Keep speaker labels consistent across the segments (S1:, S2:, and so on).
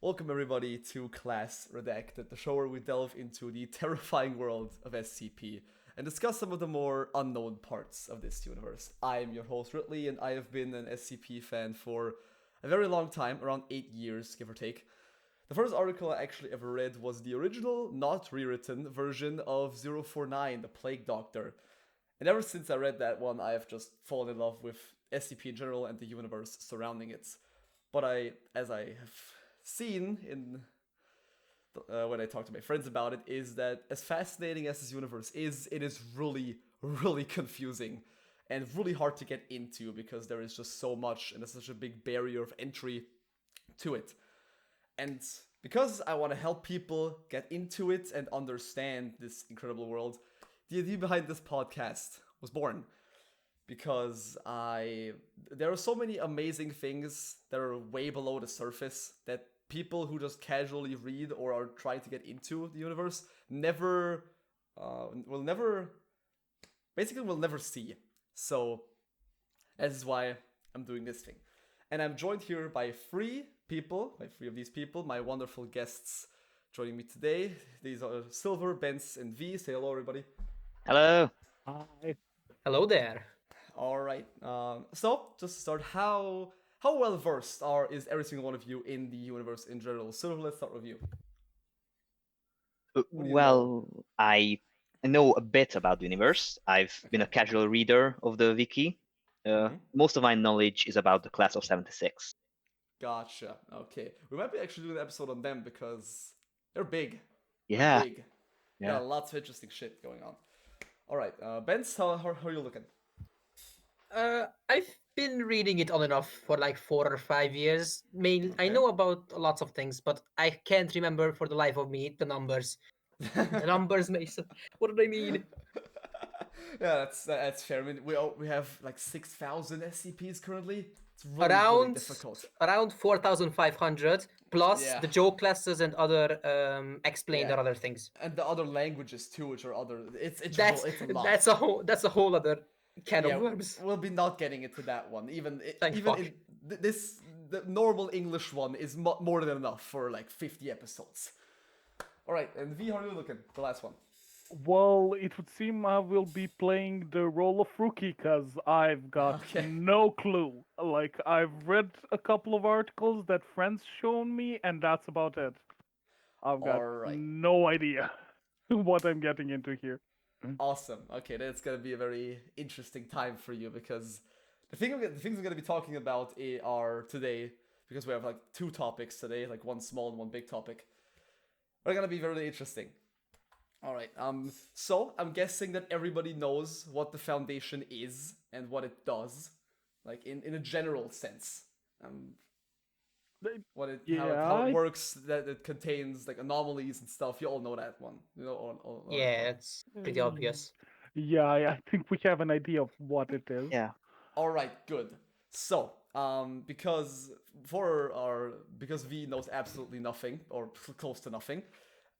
S1: Welcome everybody to Class Redacted, the show where we delve into the terrifying world of SCP and discuss some of the more unknown parts of this universe. I am your host Ritley, and I have been an SCP fan for a very long time, around 8 years, give or take. The first article I actually ever read was the original, not rewritten, version of 049, the Plague Doctor. And ever since I read that one, I have just fallen in love with SCP in general and the universe surrounding it. But as I have seen in when I talk to my friends about it, is that as fascinating as this universe is, it is really, really confusing and really hard to get into because there is just so much and there's such a big barrier of entry to it. And because I want to help people get into it and understand this incredible world, the idea behind this podcast was born. Because there are so many amazing things that are way below the surface that people who just casually read or are trying to get into the universe will never see. So that is why I'm doing this thing. And I'm joined here by three of these people, my wonderful guests joining me today. These are Sylver, Benz, and V. Say hello, everybody.
S2: Hello.
S3: Hi.
S4: Hello there.
S1: All right. So just to start, how well versed is every single one of you in the universe in general? So let's start with you. What do you know?
S2: Well, I know a bit about the universe. I've been a casual reader of the wiki. Most of my knowledge is about the class of 76.
S1: Gotcha. Okay, we might be actually doing an episode on them because they're big.
S2: Yeah.
S1: They're big. Yeah, lots of interesting shit going on. All right, Benz, how are you looking?
S4: I've been reading it on and off for like 4 or 5 years. I
S1: Okay.
S4: know about lots of things, but I can't remember for the life of me the numbers. The numbers, Mason. What do they mean?
S1: Yeah, that's fair. I mean, we have like 6,000 SCPs currently. It's really difficult.
S4: Around 4,500 plus
S1: Yeah.
S4: the joke classes and other explained
S1: Yeah.
S4: or other things.
S1: And the other languages too, which are other. It's a lot.
S4: That's a whole other can
S1: Yeah,
S4: of worms.
S1: we'll be not getting into that one. Even
S4: Thank
S1: even
S4: fuck.
S1: in the normal English one is more than enough for like 50 episodes. All right, and V, how are you looking? The last one.
S3: Well, it would seem I will be playing the role of rookie because I've got
S1: Okay.
S3: no clue. Like, I've read a couple of articles that friends shown me, and that's about it. I've got
S1: Alright.
S3: no idea what I'm getting into here.
S1: Awesome. Okay, that's gonna be a very interesting time for you because the things we're gonna be talking about are today, because we have like two topics today, like one small and one big topic. Are gonna be very interesting. All right. So I'm guessing that everybody knows what the Foundation is and what it does, like in a general sense. How it
S3: Yeah,
S1: works, that it contains like anomalies and stuff. You all know that one. You know all that
S4: Yeah,
S1: one.
S4: it's pretty obvious.
S3: yeah, I think we have an idea of what it is.
S2: Yeah.
S1: All right, good. So, because because V knows absolutely nothing or close to nothing,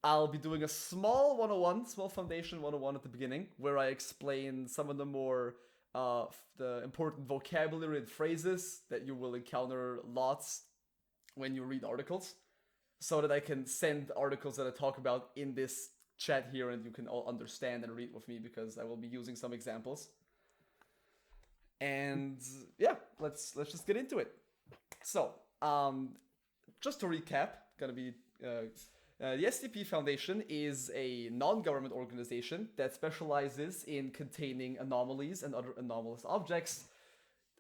S1: I'll be doing a small 101, small Foundation 101 at the beginning, where I explain some of the more the important vocabulary and phrases that you will encounter lots when you read articles, so that I can send articles that I talk about in this chat here, and you can all understand and read with me because I will be using some examples. And yeah, let's just get into it. So, just to recap, gonna be the SCP Foundation is a non-government organization that specializes in containing anomalies and other anomalous objects.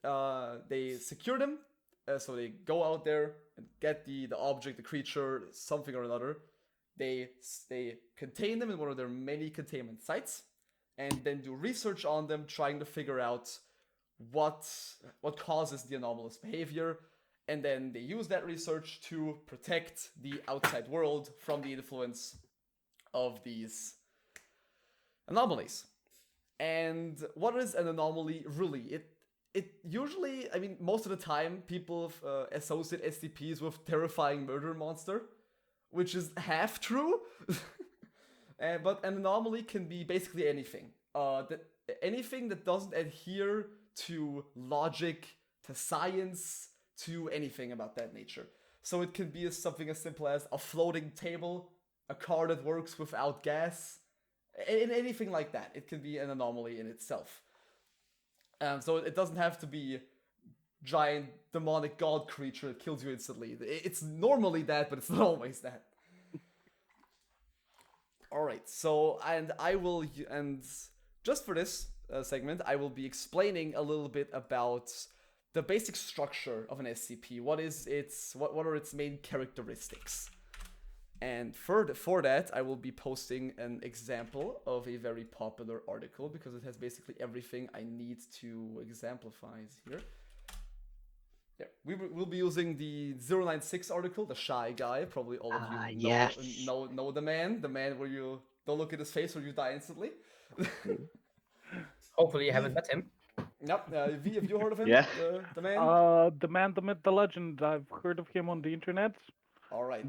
S1: They secure them, so they go out there and get the object, the creature, something or another. They contain them in one of their many containment sites, and then do research on them, trying to figure out what causes the anomalous behavior, and then they use that research to protect the outside world from the influence of these anomalies. And what is an anomaly really? It usually, I mean, most of the time, people associate SCPs with terrifying murder monster, which is half true. But an anomaly can be basically anything. Anything that doesn't adhere to logic, to science, to anything about that nature. So it can be something as simple as a floating table, a car that works without gas, anything like that. It can be an anomaly in itself. So it doesn't have to be giant demonic god creature that kills you instantly. It's normally that, but it's not always that. Alright, so, and just for this segment, I will be explaining a little bit about the basic structure of an SCP. What are its main characteristics? And for that, I will be posting an example of a very popular article because it has basically everything I need to exemplify here. Yeah, we'll be using the 096 article, the Shy Guy. Probably all of you know the man where you don't look at his face or you die instantly.
S4: Hopefully you haven't met him.
S1: Yep. V, have you heard of him?
S2: Yeah.
S1: The man?
S3: The man, the myth, the legend. I've heard of him on the internet.
S1: All right.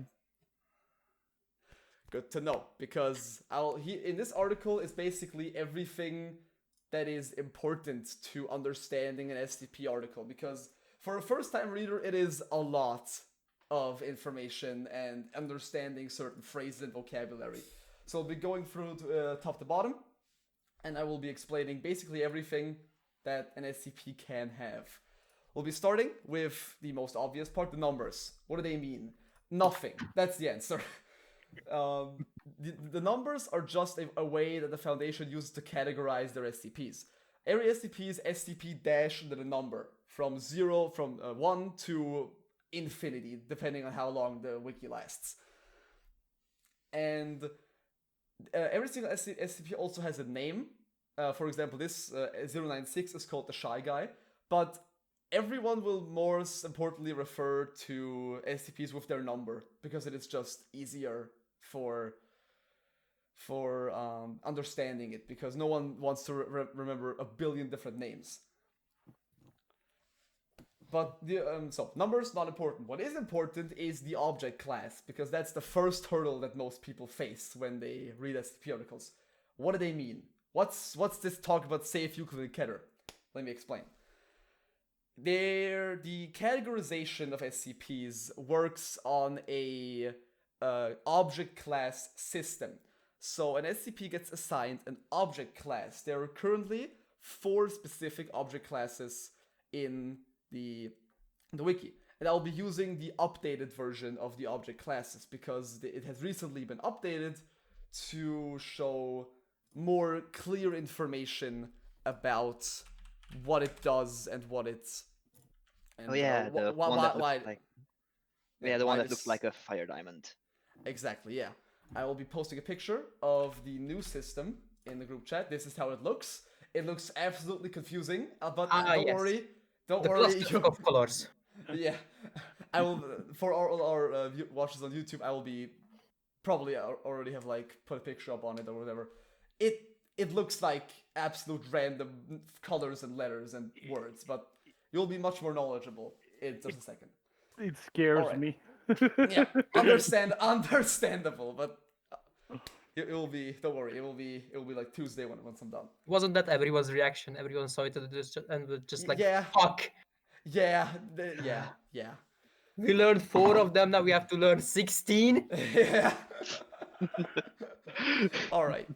S1: Good to know, because in this article is basically everything that is important to understanding an SCP article, because for a first-time reader, it is a lot of information and understanding certain phrases and vocabulary. So I'll be going through top to bottom, and I will be explaining basically everything that an SCP can have. We'll be starting with the most obvious part, the numbers. What do they mean? Nothing. That's the answer. The numbers are just a way that the Foundation uses to categorize their SCPs. Every SCP is SCP dash and then a number from 1 to infinity, depending on how long the wiki lasts. And every single SCP also has a name. For example, this 096 is called the Shy Guy, but everyone will more importantly refer to SCPs with their number because it is just easier for understanding it, because no one wants to remember a billion different names. But so numbers not important. What is important is the object class, because that's the first hurdle that most people face when they read SCP articles. What do they mean? What's this talk about safe Euclidean Keter? Let me explain. The categorization of SCPs works on a object class system. So an SCP gets assigned an object class. There are currently 4 specific object classes in the wiki, and I'll be using the updated version of the object classes because it has recently been updated to show more clear information about what it does and what it's. And,
S2: the one that looks like. Yeah, the one that looks like a fire diamond.
S1: Exactly. Yeah, I will be posting a picture of the new system in the group chat. This is how it looks. It looks absolutely confusing, but don't worry. Don't worry.
S4: Of colors.
S1: Yeah, I will. For all our watchers on YouTube, I will be probably already have put a picture up on it or whatever. It looks like absolute random colors and letters and words, but you'll be much more knowledgeable in just a second.
S3: It scares me.
S1: Yeah, understandable, but it will be. Don't worry, it will be like Tuesday once I'm done.
S4: Wasn't that everyone's reaction? Everyone saw it and was just like,
S1: yeah.
S4: Fuck.
S1: Yeah.
S4: We learned 4 of them. Now we have to learn 16.
S1: Yeah. All right.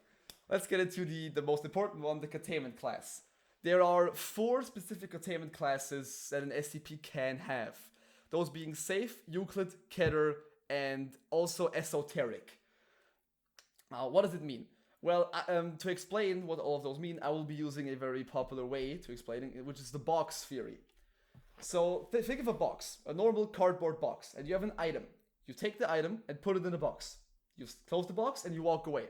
S1: Let's get into the most important one, the containment class. There are 4 specific containment classes that an SCP can have. Those being safe, Euclid, Keter, and also esoteric. What does it mean? Well, to explain what all of those mean, I will be using a very popular way to explaining it, which is the box theory. So think of a box, a normal cardboard box, and you have an item. You take the item and put it in a box. You close the box and you walk away.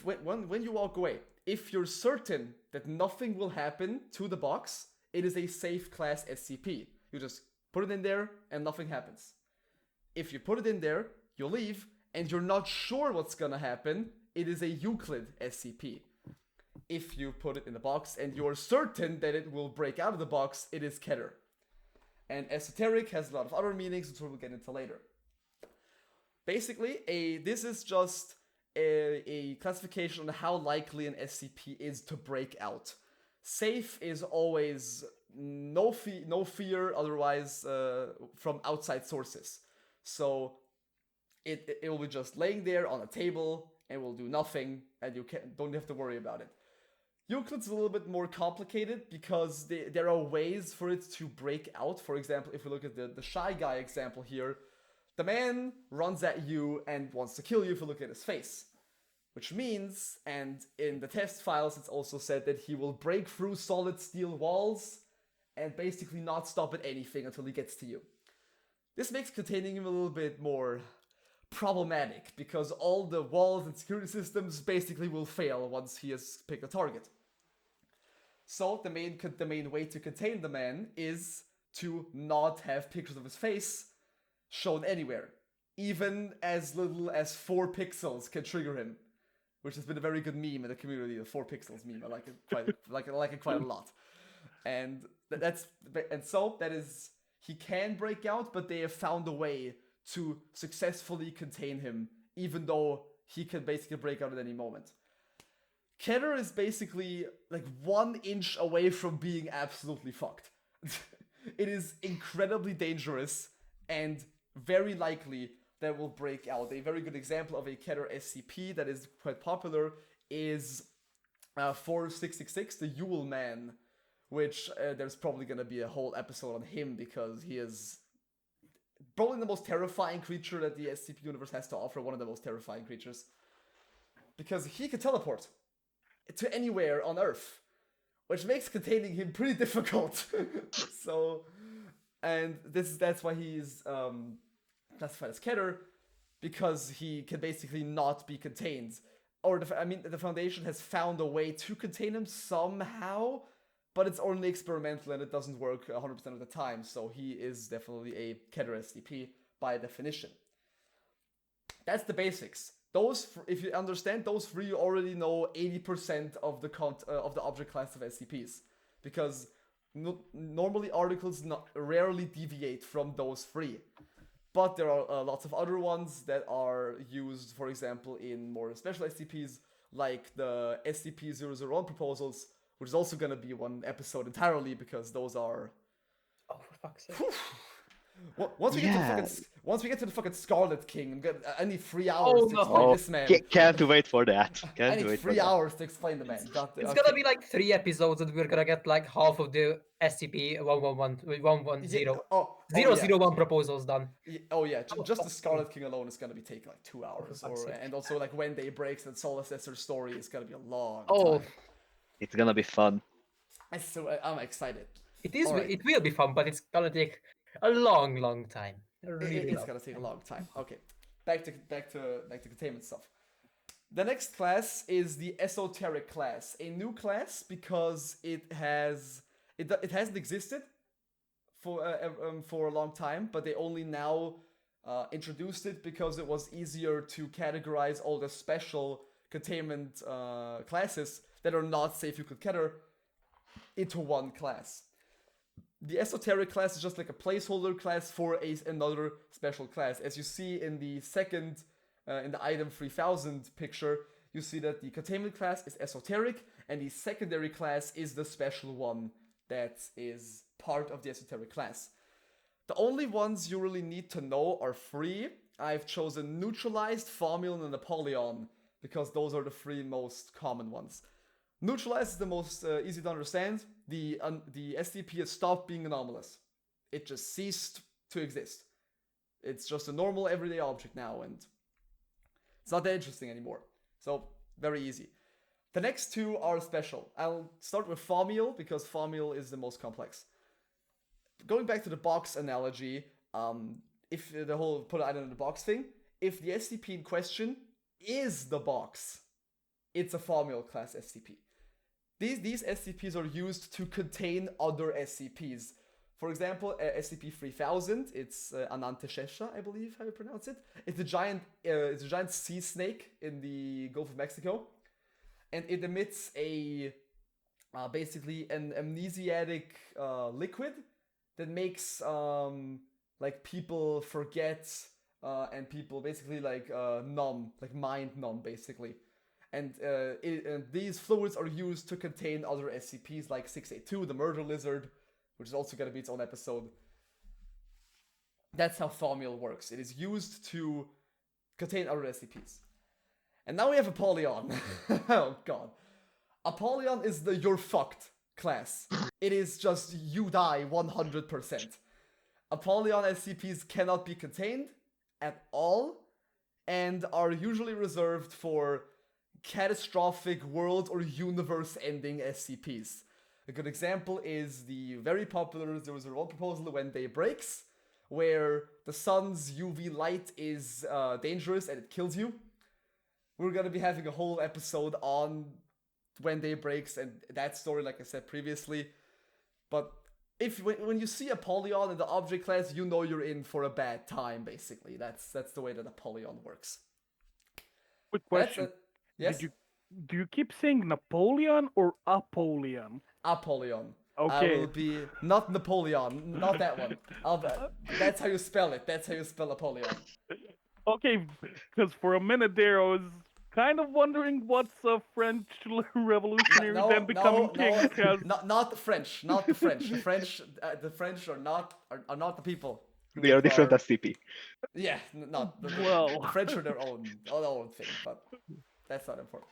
S1: When you walk away, if you're certain that nothing will happen to the box, it is a safe class SCP. You just put it in there and nothing happens. If you put it in there, you leave, and you're not sure what's gonna happen, it is a Euclid SCP. If you put it in the box and you're certain that it will break out of the box, it is Keter. And esoteric has a lot of other meanings, which we'll get into later. Basically, this is just a classification on how likely an SCP is to break out. Safe is always no fear otherwise from outside sources. So it will be just laying there on a table and will do nothing, and you don't have to worry about it. Euclid's a little bit more complicated because there are ways for it to break out. For example, if we look at the Shy Guy example here, the man runs at you and wants to kill you if you look at his face. Which means, and in the test files it's also said that he will break through solid steel walls and basically not stop at anything until he gets to you. This makes containing him a little bit more problematic, because all the walls and security systems basically will fail once he has picked a target. So the main way to contain the man is to not have pictures of his face shown anywhere. Even as little as 4 pixels can trigger him, which has been a very good meme in the community, the 4 pixels meme. I like it quite a lot. And so that is, he can break out, but they have found a way to successfully contain him, even though he can basically break out at any moment. Keter is basically like 1 inch away from being absolutely fucked. It is incredibly dangerous and very likely that will break out. A very good example of a Keter SCP that is quite popular is 4666, the Yule Man, which there's probably going to be a whole episode on him because he is probably the most terrifying creature that the SCP Universe has to offer, one of the most terrifying creatures. Because he can teleport to anywhere on Earth, which makes containing him pretty difficult. So, and that's why he's classified as Keter, because he can basically not be contained. Or, the Foundation has found a way to contain him somehow, but it's only experimental and it doesn't work 100% of the time, so he is definitely a Keter SCP by definition. That's the basics. Those, if you understand those 3, you already know 80% of the object class of SCPs, because normally articles rarely deviate from those 3. But there are lots of other ones that are used, for example, in more special SCPs, like the SCP-001 proposals, which is also going to be one episode entirely, because those are...
S4: Oh, for fuck's sake.
S1: Once we get to the fucking Scarlet King, I need 3 hours to explain this man.
S2: Can't wait for that.
S1: I need 3 hours to explain the man.
S4: It's gonna be like 3 episodes and we're gonna get like half of the SCP-110 001 proposals done.
S1: Just the Scarlet King alone is gonna be taking like 2 hours. And also like when day breaks and Soul Assessor story is gonna be a long time.
S2: It's gonna be fun.
S1: So I'm excited.
S4: It will be fun, but it's gonna take a long time.
S1: It's gonna take a long time. Okay, back to containment stuff. The next class is the Esoteric class, a new class because it hasn't existed for a long time, but they only now introduced it because it was easier to categorize all the special containment classes that are not safe Euclid Keter into one class. The Esoteric class is just like a placeholder class for another special class. As you see in the second, in the item 3000 picture, you see that the containment class is Esoteric, and the secondary class is the special one that is part of the Esoteric class. The only ones you really need to know are 3. I've chosen Neutralized, Formulan, and Apollyon, because those are the 3 most common ones. Neutralized is the most easy to understand. The SCP has stopped being anomalous. It just ceased to exist. It's just a normal everyday object now, and it's not that interesting anymore. So, very easy. The next 2 are special. I'll start with Formule, because Formule is the most complex. Going back to the box analogy, if the whole put an item in the box thing, if the SCP in question is the box, it's a Formule class SCP. These SCPs are used to contain other SCPs. For example, SCP 3000, it's Ananteshesha, I believe how you pronounce it. It's a giant sea snake in the Gulf of Mexico, and it emits basically an amnesiac liquid that makes like people forget and people basically like numb, like mind numb basically. And these fluids are used to contain other SCPs like 682, the murder lizard, which is also going to be its own episode. That's how Thaumiel works. It is used to contain other SCPs. And now we have Apollyon. Oh god. Apollyon is the you're fucked class. It is just you die 100%. Apollyon SCPs cannot be contained at all and are usually reserved for catastrophic world or universe ending SCPs. A good example is the very popular 001 proposal When Day Breaks, where the sun's UV light is dangerous and it kills you. We're gonna be having a whole episode on When Day Breaks and that story, like I said previously. But when you see Apollyon in the object class, you know you're in for a bad time, basically. That's the way that Apollyon works.
S3: Quick question.
S1: Yes?
S3: Do you keep saying Napoleon or Apollyon?
S1: Apollyon.
S3: Okay.
S1: I will be not Napoleon, not that one. That's how you spell it. That's how you spell Apollyon.
S3: Okay, because for a minute there I was kind of wondering what's a French revolutionary then becoming king.
S1: Not the French, not the French. The French are not the people.
S2: They are different SCP.
S1: Yeah, not the French are their own thing, but that's not important.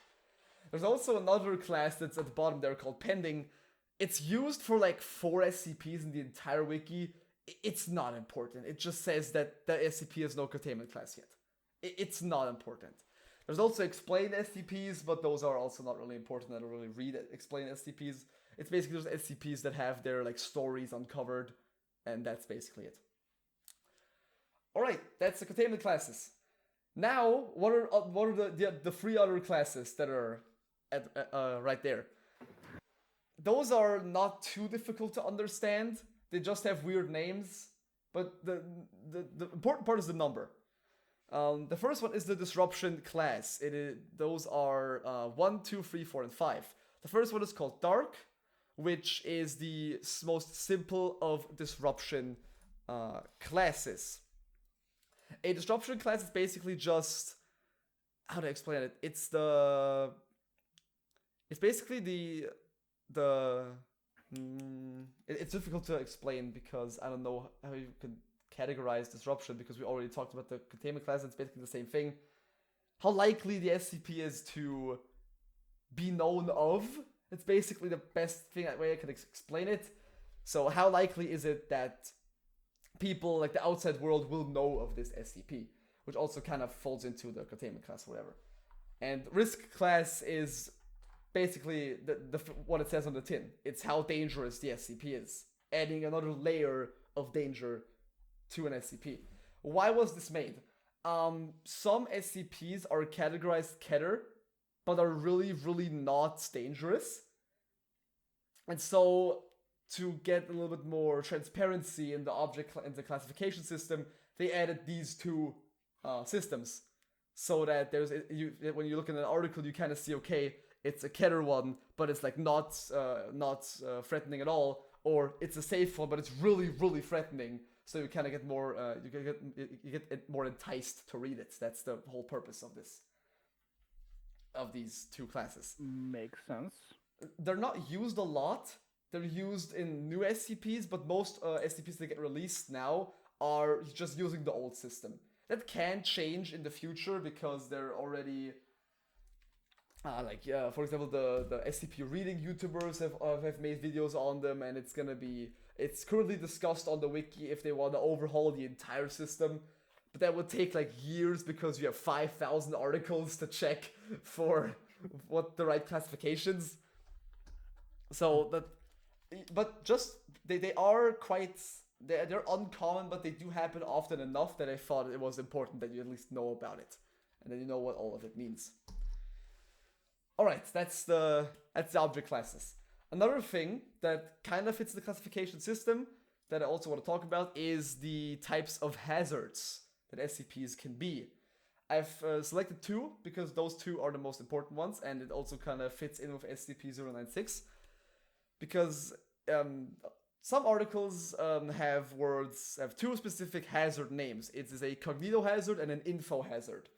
S1: There's also another class that's at the bottom there called Pending. It's used for like 4 SCPs in the entire wiki. It's not important. It just says that the SCP has no containment class yet. It's not important. There's also explained SCPs, but those are also not really important. I don't really read explained SCPs. It's basically just SCPs that have their like stories uncovered, and that's basically it. Alright, that's the containment classes. Now, what are the 3 other classes that are right there? Those are not too difficult to understand. They just have weird names, but the important part is the number. The first one is the disruption class. Those are 1, 2, 3, 4, and 5. The first one is called Dark, which is the most simple of disruption classes. A disruption class is basically just, how to explain it? It's basically it's difficult to explain because I don't know how you can categorize disruption because we already talked about the containment class. It's basically the same thing. How likely the SCP is to be known of. It's basically the best way I can explain it. So how likely is it that people, like the outside world, will know of this SCP, which also kind of falls into the containment class or whatever. And risk class is basically what it says on the tin. It's how dangerous the SCP is, adding another layer of danger to an SCP. Why was this made? Some SCPs are categorized Keter, but are really, really not dangerous. And so, to get a little bit more transparency in the classification system, they added these 2 systems, so that when you look at an article, you kind of see, okay, it's a Keter one, but it's like not threatening at all, or it's a safe one, but it's really, really threatening. So you kind of get more, you get more enticed to read it. That's the whole purpose of these 2 classes.
S3: Makes sense.
S1: They're not used a lot. They're used in new SCPs, but most SCPs that get released now are just using the old system. That can change in the future because they're already, for example, the SCP reading YouTubers have made videos on them, and it's currently discussed on the wiki if they want to overhaul the entire system. But that would take like years because you have 5,000 articles to check for what the right classifications. So they're uncommon, but they do happen often enough that I thought it was important that you at least know about it, and then you know what all of it means. Alright, that's the object classes. Another thing that kind of fits the classification system that I also want to talk about is the types of hazards that SCPs can be. I've selected 2 because those 2 are the most important ones, and it also kind of fits in with SCP-096 because some articles have 2 specific hazard names. It is a cognito hazard and an info hazard.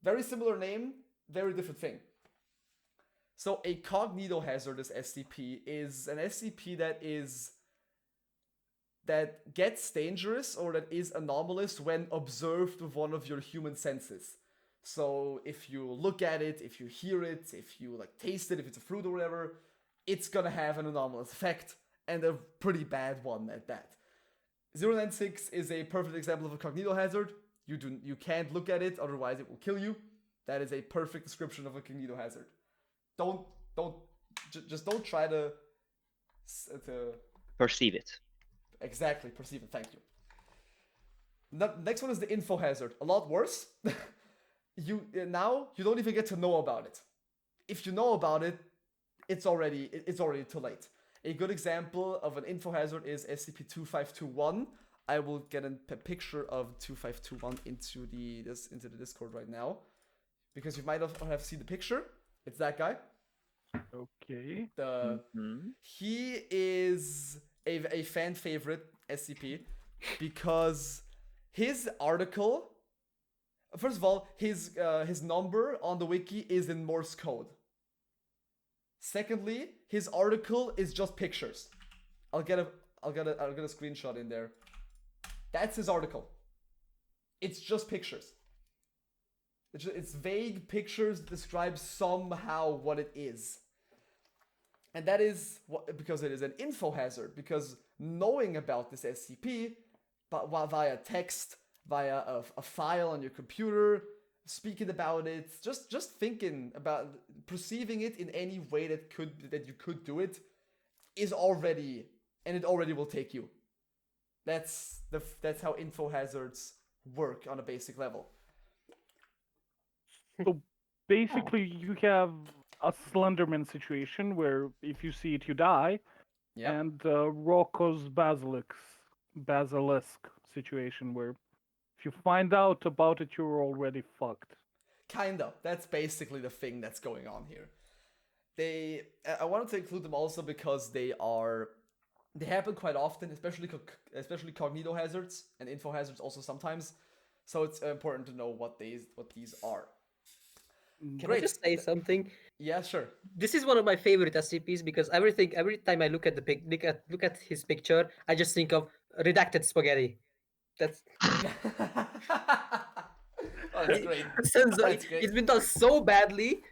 S1: Very similar name, very different thing. So a cognito hazardous SCP is an SCP that is that gets dangerous or that is anomalous when observed with one of your human senses. So if you look at it, if you hear it, if you like taste it, if it's a fruit or whatever, it's gonna have an anomalous effect, and a pretty bad one at that. 096 is a perfect example of a cognitohazard. You can't look at it, otherwise it will kill you. That is a perfect description of a cognitohazard. Just don't try to
S2: perceive it.
S1: Exactly, perceive it. Thank you. Next one is the info hazard. A lot worse. You don't even get to know about it. If you know about it, it's already too late. A good example of an info hazard is SCP-2521. I will get a picture of 2521 into the Discord right now, because you might have seen the picture. It's that guy.
S3: Okay.
S1: He is a fan favorite SCP because his article. First of all, his number on the wiki is in Morse code. Secondly, his article is just pictures. I'll get a screenshot in there. That's his article. It's just pictures. It's vague pictures that describe somehow what it is. And that is because it is an info hazard. Because knowing about this SCP, but via text, via a file on your computer, speaking about it, just thinking about perceiving it in any way that you could do it, is already, and it already will take you. That's how info hazards work on a basic level.
S3: So basically, you have a Slenderman situation where if you see it, you die.
S1: Yep.
S3: And Rocco's basilisk situation where if you find out about it, you're already fucked.
S1: Kind of. That's basically the thing that's going on here. I wanted to include them also because they happen quite often, especially cognitohazards and info hazards also sometimes. So it's important to know what these are.
S4: Can I just say something?
S1: Yeah, sure.
S4: This is one of my favorite SCPs because every time I look at look at his picture, I just think of redacted spaghetti. That's
S1: that's great.
S4: It's been done so badly,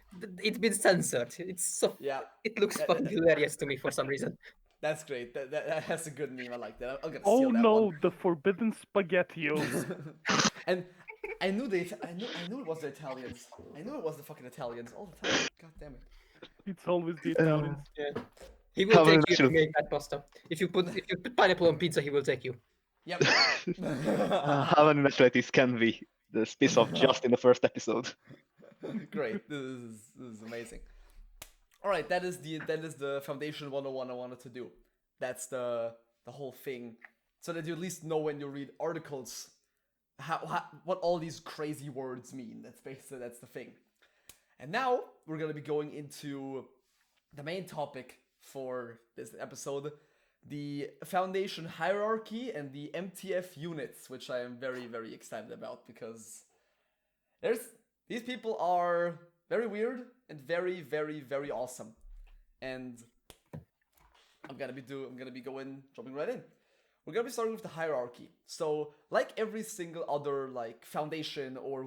S4: it's been censored. It looks fucking hilarious to me for some reason.
S1: That's great. That has a good name. I like that. I'm gonna
S3: Oh
S1: steal that
S3: no,
S1: one.
S3: the forbidden spaghettios.
S1: And I knew it was the Italians. I knew it was the fucking Italians all the time. God damn it.
S3: It's always the Italians.
S4: Yeah. He will take you to make that pasta. If you put pineapple on pizza, he will take you.
S1: Yep.
S2: How many nationalities can be the spice of just in the first episode?
S1: Great. This is amazing. All right, that is the Foundation 101 I wanted to do. That's the whole thing, so that you at least know when you read articles what all these crazy words mean. That's the thing. And now we're gonna be going into the main topic for this episode, the Foundation Hierarchy and the MTF Units, which I am very, very excited about because these people are very weird and very, very, very awesome. And I'm gonna be jumping right in. We're gonna be starting with the hierarchy. So, like every single other like foundation or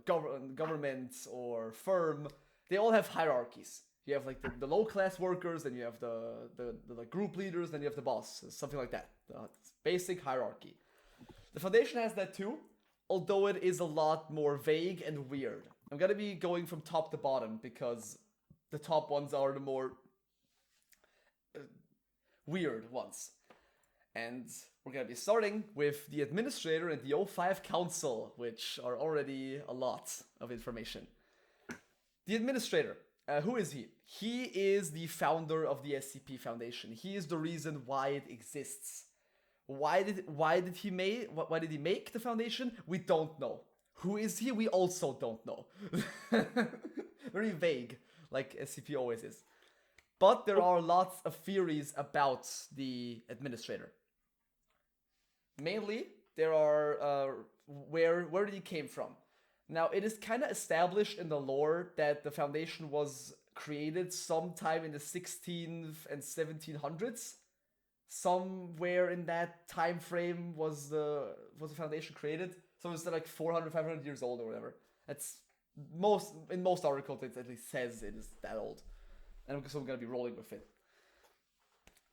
S1: government or firm, they all have hierarchies. You have like the low class workers, then you have the like group leaders, then you have the boss, something like that. Basic hierarchy. The Foundation has that too, although it is a lot more vague and weird. I'm gonna be going from top to bottom because the top ones are the more weird ones. And we're gonna be starting with the Administrator and the O5 Council, which are already a lot of information. The Administrator, who is he? He is the founder of the SCP Foundation. He is the reason why it exists. Why did he make the Foundation? We don't know. Who is he? We also don't know. Very vague, like SCP always is. But there are lots of theories about the Administrator. Mainly, there are where did he came from? Now, it is kind of established in the lore that the Foundation was created sometime in the 16th and 1700s. somewhere in that time frame was the Foundation created. So it's like 400, 500 years old or whatever. That's in most articles it at least says it is that old. And so I'm gonna be rolling with it.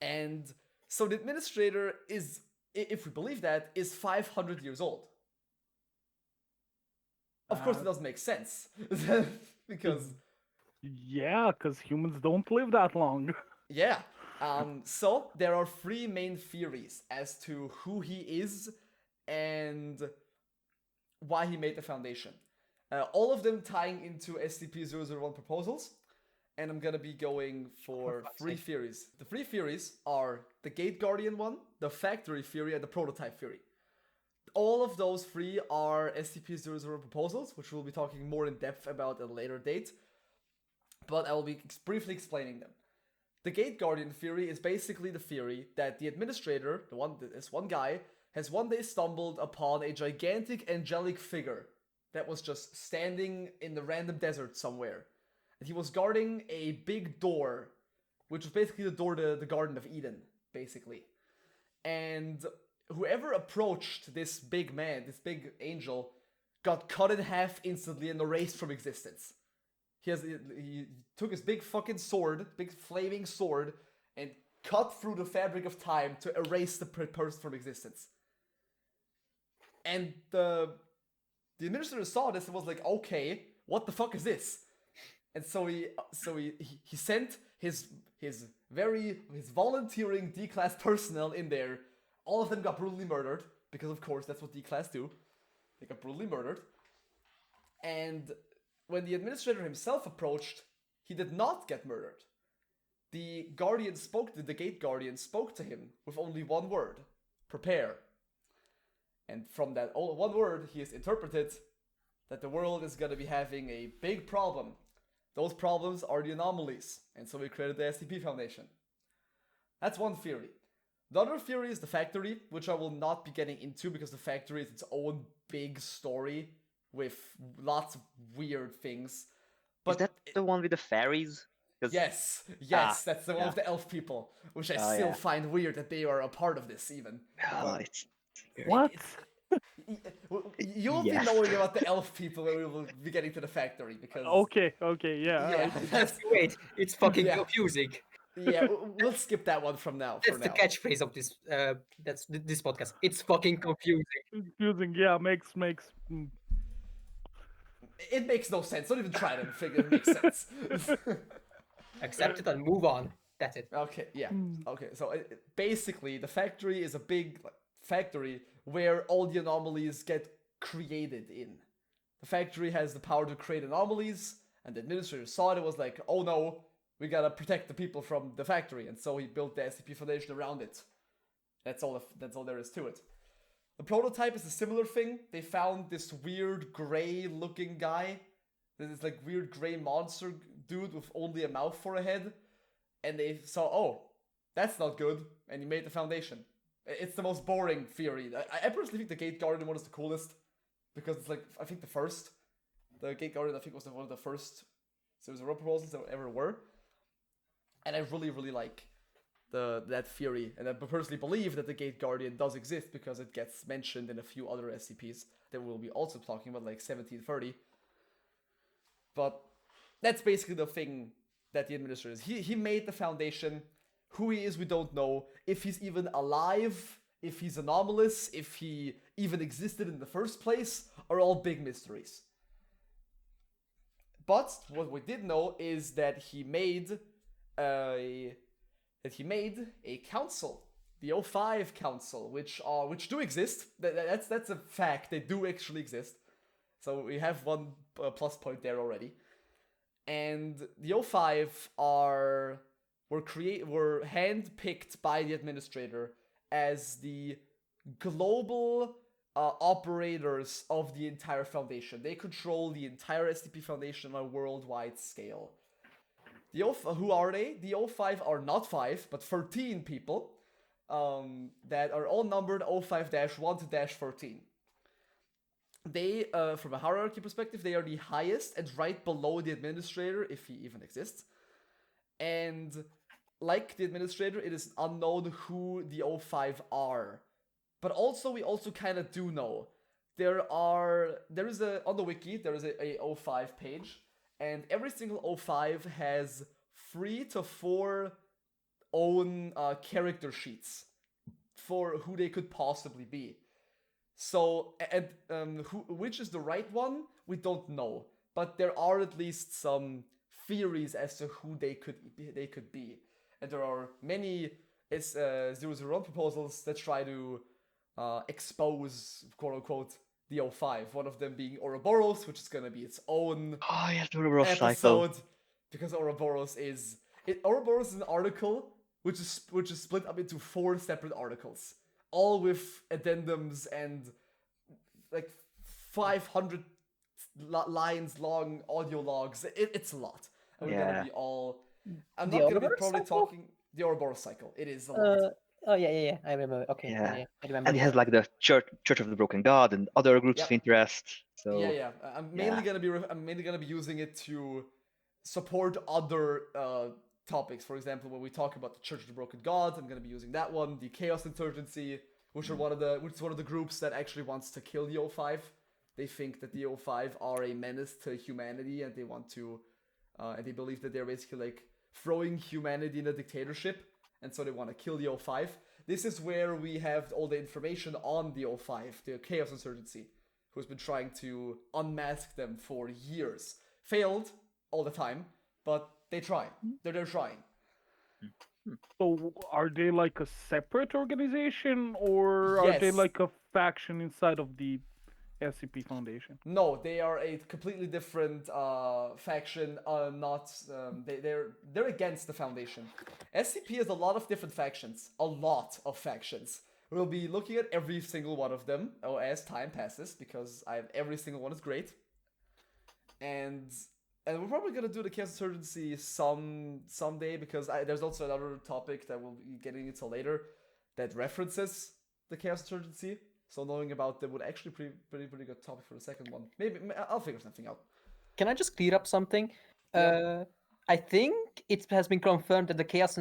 S1: And so the administrator is, if we believe that, is 500 years old. Of course it doesn't make sense. because
S3: because humans don't live that long.
S1: Yeah. So there are three main theories as to who he is and why he made the Foundation. All of them tying into SCP-001 proposals. And I'm gonna be going for three theories. The three theories are the Gate Guardian one, the Factory theory, and the Prototype theory. All of those three are SCP-001 proposals, which we'll be talking more in depth about at a later date. But I will be briefly explaining them. The Gate Guardian theory is basically the theory that the administrator, this one guy, has one day stumbled upon a gigantic angelic figure that was just standing in the random desert somewhere. And he was guarding a big door, which was basically the door to the Garden of Eden, basically. And whoever approached this big man, this big angel, got cut in half instantly and erased from existence. He took his big fucking sword, big flaming sword, and cut through the fabric of time to erase the person from existence. And the administrator saw this and was like, okay, what the fuck is this? And so he sent his volunteering D-class personnel in there. All of them got brutally murdered, because of course that's what D-class do. They got brutally murdered. And when the administrator himself approached, he did not get murdered. The Gate Guardian spoke to him with only one word: prepare. And from that one word, he has interpreted that the world is gonna be having a big problem. Those problems are the anomalies, and so we created the SCP Foundation. That's one theory. The other theory is the Factory, which I will not be getting into because the Factory is its own big story with lots of weird things. But
S2: is that the one with the fairies?
S1: Yes, that's the one with the elf people, which I still find weird that they are a part of this even.
S2: Oh, it's weird.
S3: What?
S1: You'll be knowing about the elf people when we will be getting to the Factory, because...
S3: Okay, yeah.
S4: Wait, it's fucking confusing.
S1: Yeah, we'll skip that one from now.
S4: That's the catchphrase of this. That's this podcast. It's fucking confusing.
S3: Confusing, yeah. Makes.
S1: It makes no sense. Don't even try to figure it makes sense.
S4: Accept it and move on. That's it.
S1: Okay, yeah. Okay, so basically, the Factory is a big factory where all the anomalies get created in. The Factory has the power to create anomalies, and the administrator saw it and was like, oh no, we gotta protect the people from the Factory, and so he built the SCP Foundation around it. That's all there is to it. The Prototype is a similar thing. They found this weird gray-looking guy, this like weird gray monster dude with only a mouth for a head, and they saw, oh, that's not good, and he made the Foundation. It's the most boring theory. I personally think the Gate Guardian one is the coolest, because it's like, I think the Gate Guardian I think was one of the first Sylver proposals that ever were. And I really, really like that theory, and I personally believe that the Gate Guardian does exist because it gets mentioned in a few other SCPs that we'll be also talking about, like 1730. But that's basically the thing that the administrator is. He made the Foundation. Who he is, we don't know. If he's even alive, if he's anomalous, if he even existed in the first place, are all big mysteries. But what we did know is that he made a council, the O5 Council, which do exist. That's a fact. They do actually exist. So we have one plus point there already. And the O5 were handpicked by the administrator as the global operators of the entire Foundation. They control the entire SCP Foundation on a worldwide scale. Who are they? The O5 are not 5, but 13 people that are all numbered O5-1 to -13. They, from a hierarchy perspective, they are the highest and right below the administrator, if he even exists. And like the administrator, it is unknown who the O5 are. But also, we also kind of do know. On the wiki, there is a O5 page, and every single O5 has 3 to 4 own character sheets for who they could possibly be. So, and which is the right one, we don't know. But there are at least some theories as to who they could be. And there are many 001 proposals that try to expose, quote-unquote, the O5. One of them being Ouroboros, which is going to be its own
S2: the Ouroboros
S1: episode.
S2: cycle.
S1: Because Ouroboros is an article which is split up into 4 separate articles, all with addendums and like 500 lines long audio logs. It's a lot. And we're gonna be all. I'm not gonna be probably talking the Ouroboros cycle. It is a lot.
S4: Oh yeah, I remember. Okay,
S2: Yeah.
S4: I remember.
S2: And it has like the Church of the Broken God and other groups
S1: Yep.
S2: of interest. So
S1: Yeah. I'm mainly gonna be using it to support other topics. For example, when we talk about the Church of the Broken God, I'm gonna be using that one. The Chaos Insurgency, which is one of the groups that actually wants to kill the O5. They think that the O5 are a menace to humanity, and they want to, and they believe that they're basically like throwing humanity in a dictatorship, and so they want to kill the O5. This is where we have all the information on the O5, the Chaos Insurgency, who's been trying to unmask them for years. Failed all the time, but they try. They're trying.
S3: So are they like a separate organization, or are they
S1: Yes.
S3: like a faction inside of the SCP Foundation?
S1: No, they are a completely different faction. They're against the Foundation. SCP has a lot of different factions. A lot of factions. We'll be looking at every single one of them as time passes, because every single one is great. And we're probably gonna do the Chaos Insurgency someday, because there's also another topic that we'll be getting into later that references the Chaos Insurgency. So knowing about them would actually be pretty good topic for the second one. Maybe I'll figure something out.
S4: Can I just clear up something? I think it has been confirmed that the Chaos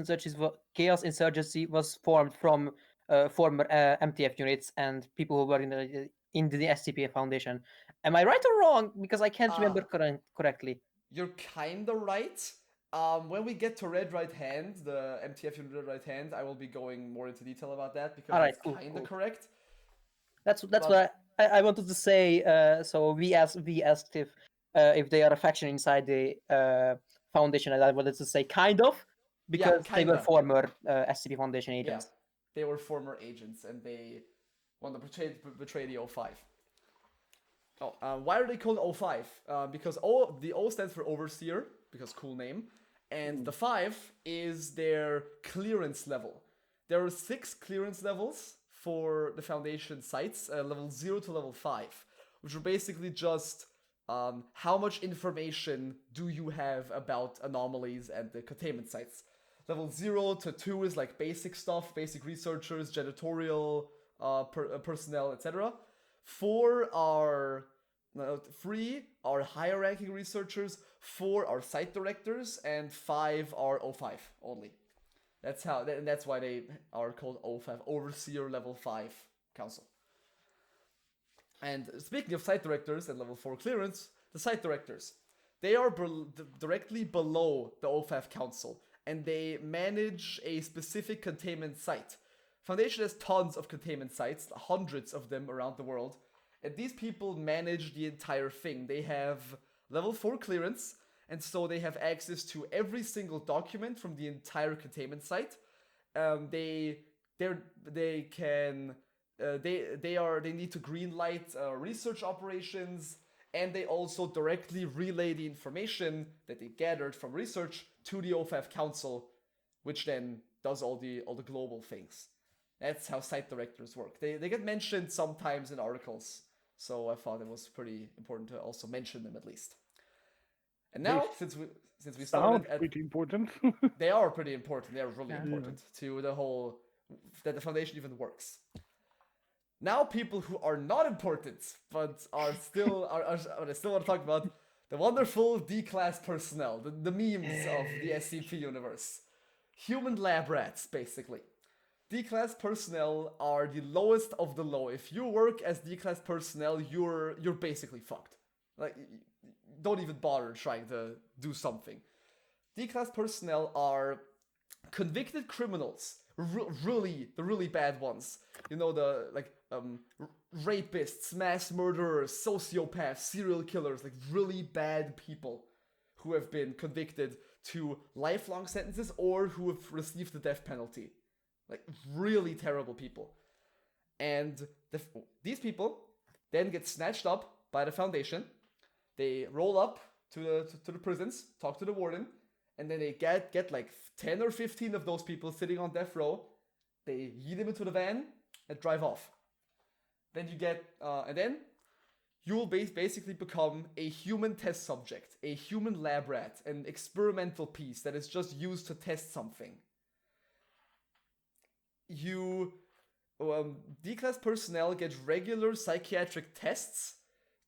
S4: Insurgency was formed from former MTF units and people who were in the SCP Foundation. Am I right or wrong? Because I can't remember correctly.
S1: You're kinda right. When we get to Red Right Hand, the MTF unit Red Right Hand, I will be going more into detail about that, because
S4: Alright,
S1: it's
S4: cool,
S1: kinda
S4: cool.
S1: correct.
S4: That's what I wanted to say. So we asked if they are a faction inside the Foundation, and I wanted to say kind of, because they were
S1: kinda.
S4: former SCP Foundation agents.
S1: Yeah, they were former agents, and they want to betray the O5. Why are they called O5? Because the O stands for Overseer, because cool name, and the 5 is their clearance level. There are 6 clearance levels for the Foundation sites, level 0 to level 5, which are basically just how much information do you have about anomalies and the containment sites. Level 0 to 2 is like basic stuff, basic researchers, janitorial personnel, etc. 3 are higher ranking researchers, 4 are site directors, and 5 are O5 only. That's why they are called O5, Overseer Level 5 Council. And speaking of site directors and level 4 clearance, the site directors, they are directly below the O5 Council, and they manage a specific containment site. Foundation has tons of containment sites, hundreds of them around the world, and these people manage the entire thing. They have level 4 clearance, and so they have access to every single document from the entire containment site. They need to greenlight research operations, and they also directly relay the information that they gathered from research to the O5 Council, which then does all the global things. That's how site directors work. They get mentioned sometimes in articles, so I thought it was pretty important to also mention them at least. And now, since we started,
S3: pretty important.
S1: they are pretty important. They are really important to the whole that the Foundation even works. Now, people who are not important but are still I still want to talk about the wonderful D-class personnel, the memes of the SCP universe. human lab rats, basically. D-class personnel are the lowest of the low. If you work as D-class personnel, you're basically fucked. Like, don't even bother trying to do something. D-class personnel are convicted criminals, the really bad ones. You know, the rapists, mass murderers, sociopaths, serial killers, like really bad people who have been convicted to lifelong sentences or who have received the death penalty. Like really terrible people. And these people then get snatched up by the Foundation. They roll up to the prisons, talk to the warden, and then they get like 10 or 15 of those people sitting on death row. They yeet them into the van and drive off. Then you get, and then you will basically become a human test subject, a human lab rat, an experimental piece that is just used to test something. D-class personnel get regular psychiatric tests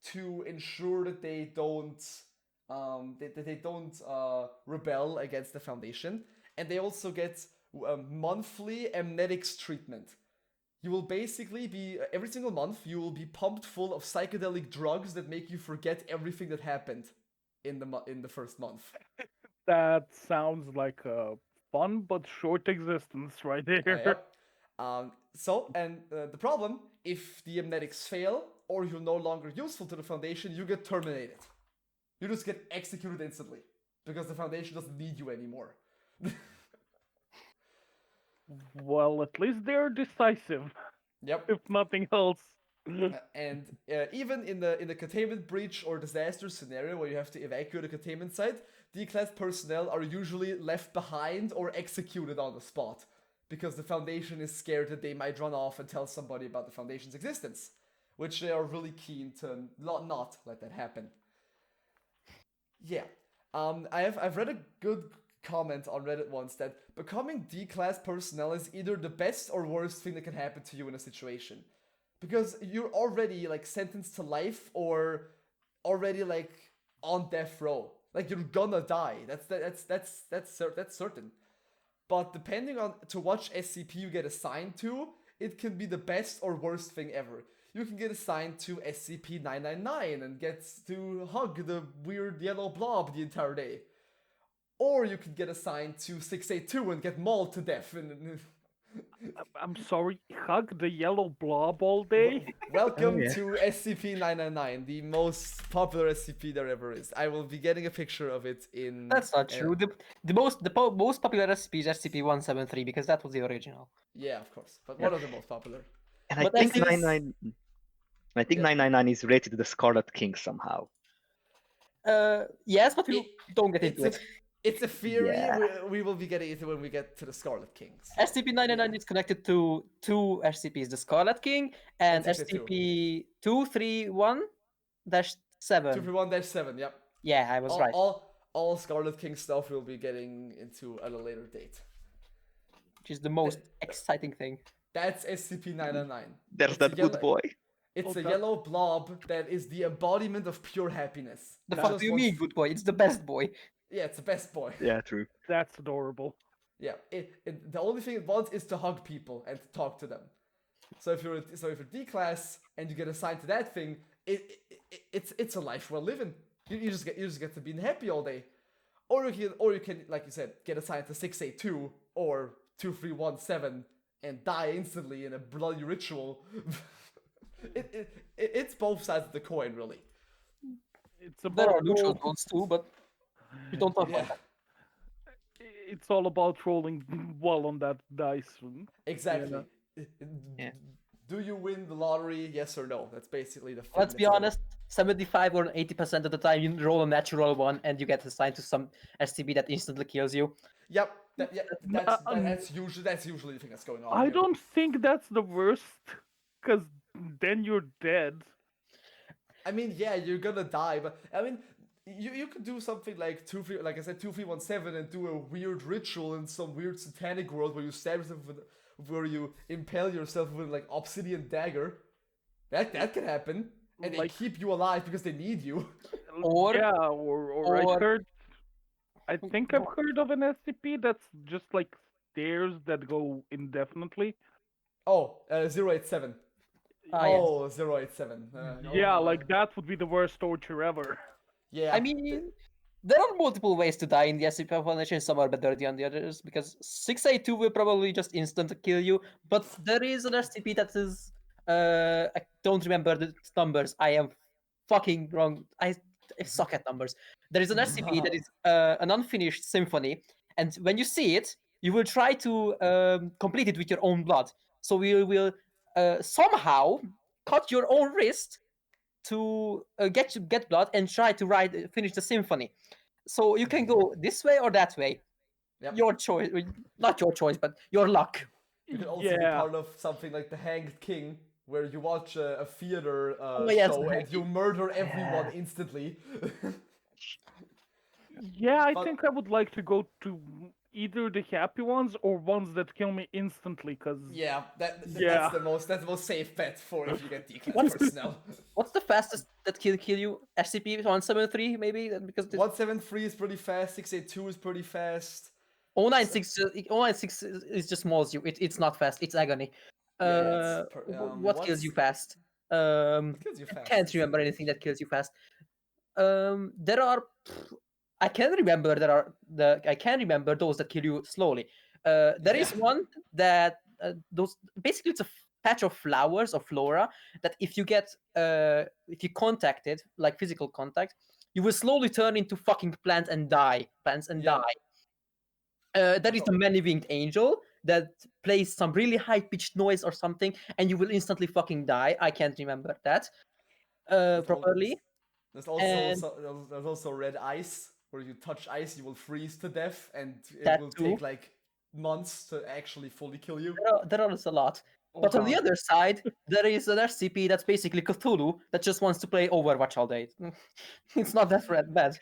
S1: to ensure that they don't rebel against the Foundation, and they also get monthly amnetics treatment. You will basically be, every single month, you will be pumped full of psychedelic drugs that make you forget everything that happened in the first month.
S3: That sounds like a fun but short existence right there.
S1: Yep. The problem, if the amnetics fail, or you're no longer useful to the Foundation, you get terminated. You just get executed instantly, because the Foundation doesn't need you anymore.
S3: Well, at least they're decisive.
S1: Yep.
S3: If nothing else.
S1: And even in the containment breach or disaster scenario where you have to evacuate a containment site, D-class personnel are usually left behind or executed on the spot, because the Foundation is scared that they might run off and tell somebody about the Foundation's existence, which they are really keen to not let that happen. Yeah. I've read a good comment on Reddit once that becoming D-class personnel is either the best or worst thing that can happen to you in a situation. Because you're already like sentenced to life or already like on death row. Like you're gonna die. That's certain. But depending on to which SCP you get assigned to, it can be the best or worst thing ever. You can get assigned to SCP-999 and get to hug the weird yellow blob the entire day. Or you could get assigned to 682 and get mauled to death.
S3: I'm sorry, hug the yellow blob all day?
S1: Welcome to SCP-999, the most popular SCP there ever is. I will be getting a picture of it in...
S4: That's not true. The most popular SCP is SCP-173 because that was the original.
S1: Yeah, of course. But what are the most popular?
S2: And I think 999 is related to the Scarlet King somehow.
S4: Yes, but we don't get into it.
S1: It's a theory. Yeah. We will be getting into when we get to the Scarlet Kings.
S4: SCP-999 is connected to two SCPs, the Scarlet King and SCP-231-7.
S1: 231-7, yep.
S4: Yeah, I was right.
S1: All Scarlet King stuff we'll be getting into at a later date.
S4: Which is the most exciting thing.
S1: That's SCP-999.
S2: There's that good boy.
S1: It's a yellow blob that is the embodiment of pure happiness.
S4: The fuck do you mean, good boy? It's the best boy.
S1: Yeah, it's the best boy.
S2: Yeah, true.
S3: That's adorable.
S1: Yeah, the only thing it wants is to hug people and to talk to them. So if you're D-class and you get assigned to that thing, it's a life well living. You just get to be happy all day. Or you can, like you said, get assigned to 682 or 2317 and die instantly in a bloody ritual. It's both sides of the coin, really.
S3: It's about
S4: there are neutral ones too, but we don't talk about that.
S3: It's all about rolling well on that dice.
S1: Exactly. Yeah. Do you win the lottery? Yes or no? That's basically the thing.
S4: Let's be honest. 75 or 80% of the time, you roll a natural one and you get assigned to some SCP that instantly kills you.
S1: Yep. That's usually the thing that's going on.
S3: I don't think that's the worst, because then you're dead.
S1: I mean, yeah, you're gonna die, but I mean, you could do something like 2317 and do a weird ritual in some weird satanic world where you stab yourself where you impale yourself with like obsidian dagger. That can happen, and they keep you alive because they need you.
S3: Or I heard I think I've heard of an SCP that's just like stairs that go indefinitely.
S1: Oh, 087.
S4: Yes.
S1: Oh, 087.
S3: Yeah, like that would be the worst torture ever.
S1: Yeah.
S4: I mean, there are multiple ways to die in the SCP Foundation. Some are better than the others because 682 will probably just instant kill you. But there is an SCP that is. I don't remember the numbers. I am fucking wrong. I suck at numbers. There is an SCP that is an unfinished symphony, and when you see it, you will try to complete it with your own blood. So you will somehow cut your own wrist to get blood and try to finish the symphony. So you can go this way or that way.
S1: Yep.
S4: Your choice, not your choice, but your luck.
S1: You can also be part of something like The Hanged King, where you watch a theater show and you murder everyone instantly.
S3: Yeah, I think I would like to go to either the happy ones or ones that kill me instantly, cause
S1: that's the most safe bet for if you get D-class personnel.
S4: What's the fastest that kill you? SCP-173 maybe, because
S1: 173 is pretty fast. 682 is pretty fast.
S4: 096 is just mauls you. It's not fast. It's agony. What kills you fast?
S1: Kills you fast.
S4: I can't remember anything that kills you fast. There are. I can remember I can remember those that kill you slowly. There is one that those basically it's a patch of flowers or flora that if you contact it, like physical contact, you will slowly turn into fucking plants and die. That is the many-winged angel that plays some really high-pitched noise or something, and you will instantly fucking die. I can't remember that properly.
S1: There's also red ice, where you touch ice, you will freeze to death, and it will take like months to actually fully kill you.
S4: There are a lot. But on the other side, there is an SCP that's basically Cthulhu that just wants to play Overwatch all day. It's not that bad.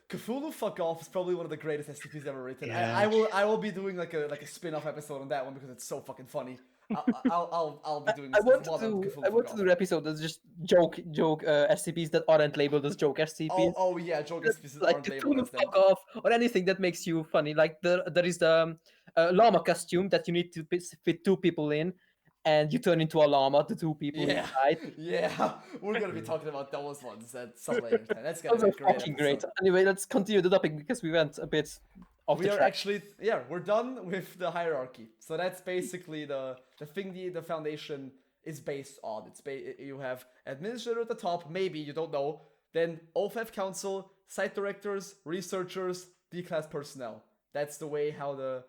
S1: Cthulhu Fuck Off is probably one of the greatest SCPs ever written.
S2: Yeah.
S1: I will be doing like a spin-off episode on that one because it's so fucking funny. I'll be doing.
S4: I want to do an episode that's just joke SCPs that aren't labeled as joke SCPs.
S1: Oh yeah, joke SCPs that aren't labeled as them.
S4: Fuck off, or anything that makes you funny. Like there is the llama costume that you need to fit 2 people in, and you turn into a llama, the 2 people inside.
S1: Yeah, we're gonna be talking about those ones at some later time. That's gonna be
S4: fucking great. Anyway, let's continue the topic because we went a bit off the track.
S1: We're done with the hierarchy. So that's basically the thing the Foundation is based on. You have administrator at the top, maybe, you don't know. Then OFF Council, site directors, researchers, D-class personnel. That's the way how the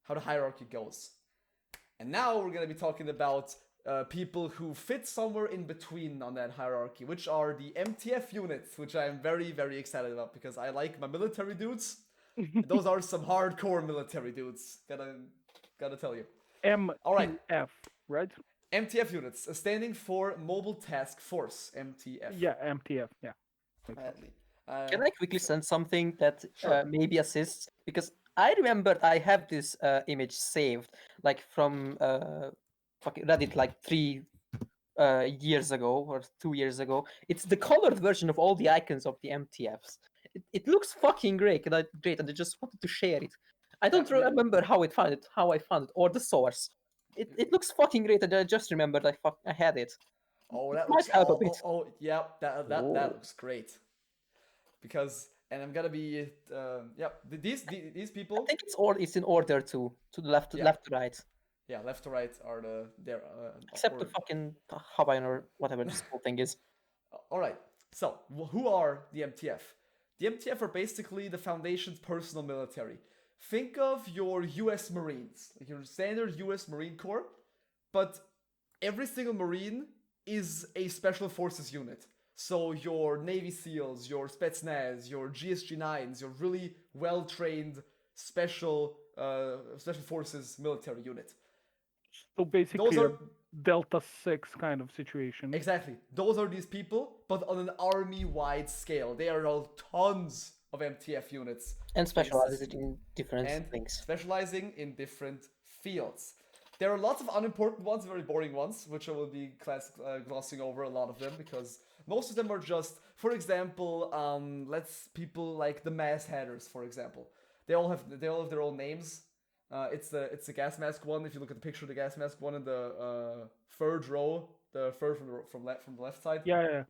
S1: hierarchy goes. And now we're going to be talking about people who fit somewhere in between on that hierarchy, which are the MTF units, which I'm very, very excited about because I like my military dudes. Those are some hardcore military dudes. Gotta tell you.
S3: MTF, right?
S1: MTF units, standing for Mobile Task Force. MTF.
S3: Yeah, MTF. Yeah.
S4: Can I quickly send something that maybe assists? Because I remember I have this image saved, like from Reddit, like 3 years ago or 2 years ago. It's the colored version of all the icons of the MTFs. It looks fucking great, and I just wanted to share it. I don't remember how I found it, or the source. It looks fucking great, and I just remembered I had it.
S1: Oh, that
S4: might help a bit.
S1: Yeah, that looks great. Because, and I'm gonna be, these people.
S4: I think it's in order to the left to right.
S1: Yeah, left to right are they're
S4: except the fucking Hawaiian or whatever this whole thing is.
S1: All right. So, who are the MTF? The MTF are basically the Foundation's personal military. Think of your US Marines, like your standard US Marine Corps, but every single Marine is a Special Forces unit. So your Navy SEALs, your Spetsnaz, your GSG-9s, your really well-trained Special Forces military unit.
S3: So basically a Delta 6 kind of situation.
S1: Exactly. Those are these people, but on an army-wide scale. There are tons of MTF units.
S4: And specializing in different things.
S1: Specializing in different fields. There are lots of unimportant ones, very boring ones, which I will be glossing over a lot of them, because most of them are just, for example, people like the Maz Hatters, for example. They all have their own names. It's the gas mask one. If you look at the picture of the gas mask one in the third row, the third from the left side.
S3: Yeah.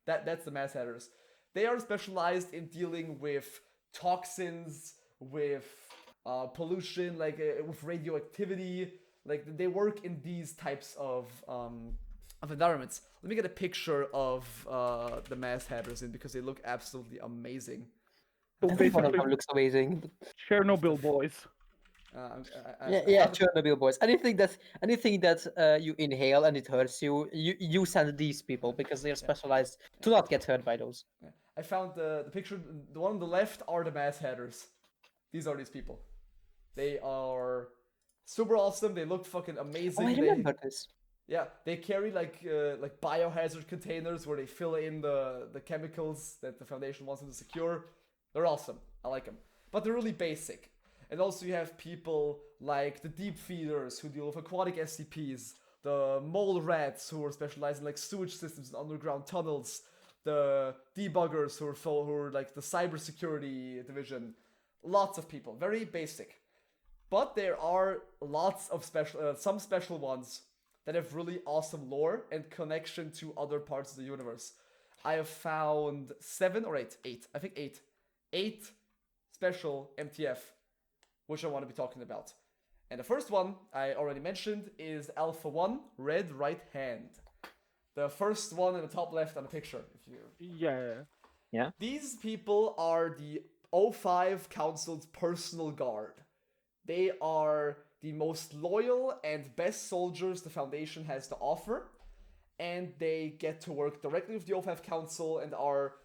S1: That's the Maz Hatters. They are specialized in dealing with toxins, with pollution, like with radioactivity. Like they work in these types of environments. Let me get a picture of the Maz Hatters in because they look absolutely amazing.
S3: So
S4: Every one of
S3: basically,
S4: them looks amazing.
S3: Chernobyl boys.
S4: Yeah, Chernobyl boys. Anything that you inhale and it hurts you, you send these people because they're specialized to not get hurt by those.
S1: Yeah. I found the picture. The one on the left are the Maz Hatters. These are these people. They are super awesome. They look fucking amazing.
S4: Oh, I remember this.
S1: Yeah, they carry like biohazard containers where they fill in the chemicals that the Foundation wants them to secure. They're awesome. I like them, but they're really basic. And also you have people like the deep feeders who deal with aquatic SCPs, the mole rats who are specialized in like sewage systems and underground tunnels, the debuggers who are like the cybersecurity division. Lots of people, very basic. But there are lots of some special ones that have really awesome lore and connection to other parts of the universe. I have found 7 or 8, I think 8 special MTF, which I want to be talking about. And the first one I already mentioned is Alpha 1, Red Right Hand. The first one in the top left on the picture.
S3: Yeah.
S1: These people are the O5 Council's personal guard. They are the most loyal and best soldiers the Foundation has to offer, and they get to work directly with the O5 Council and are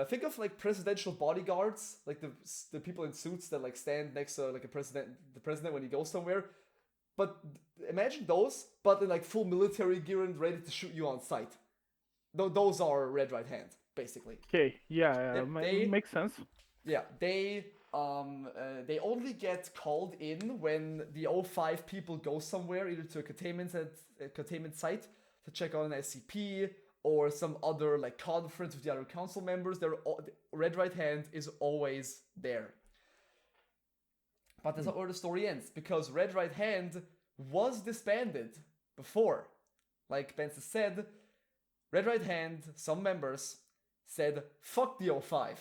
S1: think of like presidential bodyguards, like the people in suits that like stand next to like the president when he goes somewhere. But imagine those, but in like full military gear and ready to shoot you on sight. Those are Red Right Hand, basically.
S3: Okay, yeah, makes sense.
S1: Yeah, they only get called in when the O5 people go somewhere, either to a containment site to check on an SCP or some other like conference with the other council members. Red Right Hand is always there. But that's not where the story ends, because Red Right Hand was disbanded before. Like Benson said, Red Right Hand, some members, said, fuck the O5.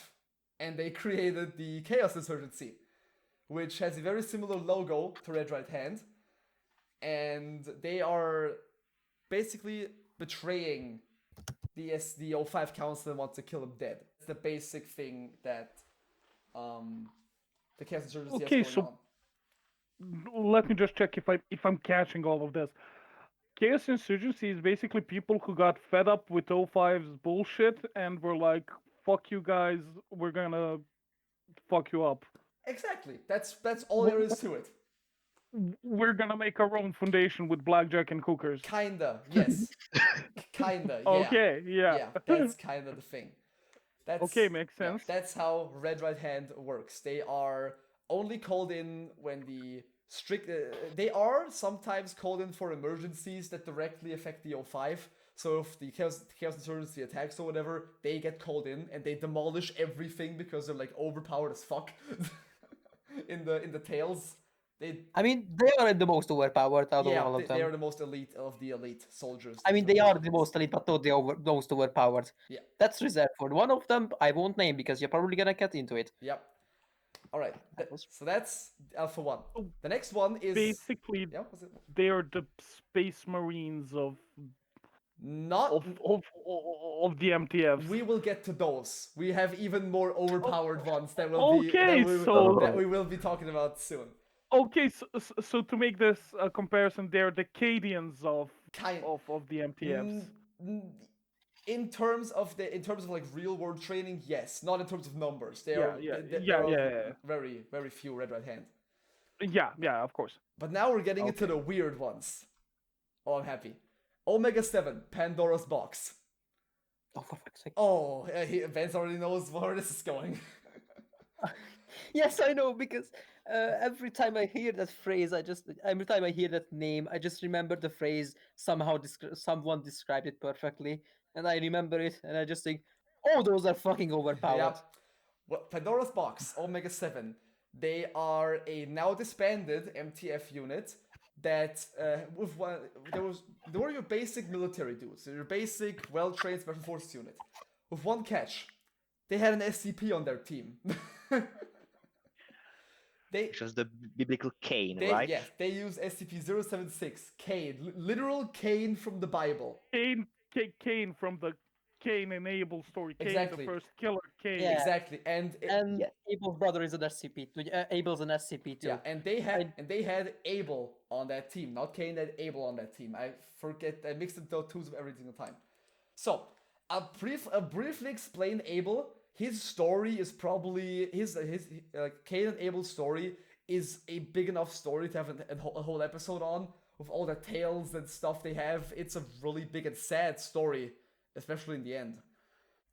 S1: And they created the Chaos Insurgency, which has a very similar logo to Red Right Hand. And they are basically betraying the O5 Council and want to kill him dead. It's the basic thing that the Chaos Insurgency has going on.
S3: Let me just check if I'm catching all of this. Chaos Insurgency is basically people who got fed up with O5's bullshit and were like, fuck you guys, we're gonna fuck you up.
S1: Exactly. That's all there is to it.
S3: We're gonna make our own foundation with blackjack and hookers.
S1: Kinda, yes. Kinda, yeah.
S3: Okay, yeah.
S1: Yeah, that's kinda the thing.
S3: Okay, makes sense.
S1: Yeah, that's how Red Right Hand works. They are only called in when the strict... they are sometimes called in for emergencies that directly affect the O5. So if the Chaos Insurgency attacks or whatever, they get called in and they demolish everything because they're like overpowered as fuck in the tails.
S4: I mean, they are the most overpowered out of all of them.
S1: They are the most elite of the elite soldiers.
S4: I mean, they are the most elite, but not the most overpowered.
S1: Yeah.
S4: That's reserved for one of them. I won't name because you're probably gonna get into it.
S1: Yep. All right. So that's Alpha 1. The next one is
S3: basically they are the Space Marines of the MTFs.
S1: We will get to those. We have even more overpowered ones that we will be talking about soon.
S3: Okay, so to make this a comparison, they're the Cadians of the MTFs.
S1: In terms of like real world training, yes. Not in terms of numbers. There are very, very few Red Right Hand.
S3: Yeah, of course.
S1: But now we're getting into the weird ones. Oh, I'm happy. Omega 7, Pandora's Box.
S4: Oh, for fuck's sake.
S1: Oh, Vance already knows where this is going.
S4: Yes, I know, because every time I hear that phrase, every time I hear that name, I just remember the phrase, someone described it perfectly, and I remember it, and I just think, oh, those are fucking overpowered.
S1: Yeah. Well, Pandora's Box, Omega 7. They are a now disbanded MTF unit that with one they were your basic military dudes, your basic well-trained special forces unit. With one catch, they had an SCP on their team.
S2: Which was the biblical Cain, right?
S1: Yes, they use SCP-076, Cain, literal Cain from the Bible.
S3: Cain from the Cain and Abel story. Cain,
S1: Exactly.
S3: the first killer. Cain.
S4: Yeah.
S1: Exactly, and
S4: Abel's brother is an SCP. Abel's an SCP too.
S1: yeah, and they had Abel on that team, not Cain. They had Abel on that team. I mixed the two every single time. So I'll briefly explain Abel. His story is probably his Cain and Abel's story is a big enough story to have a whole episode on, with all the tales and stuff they have. It's a really big and sad story, especially in the end.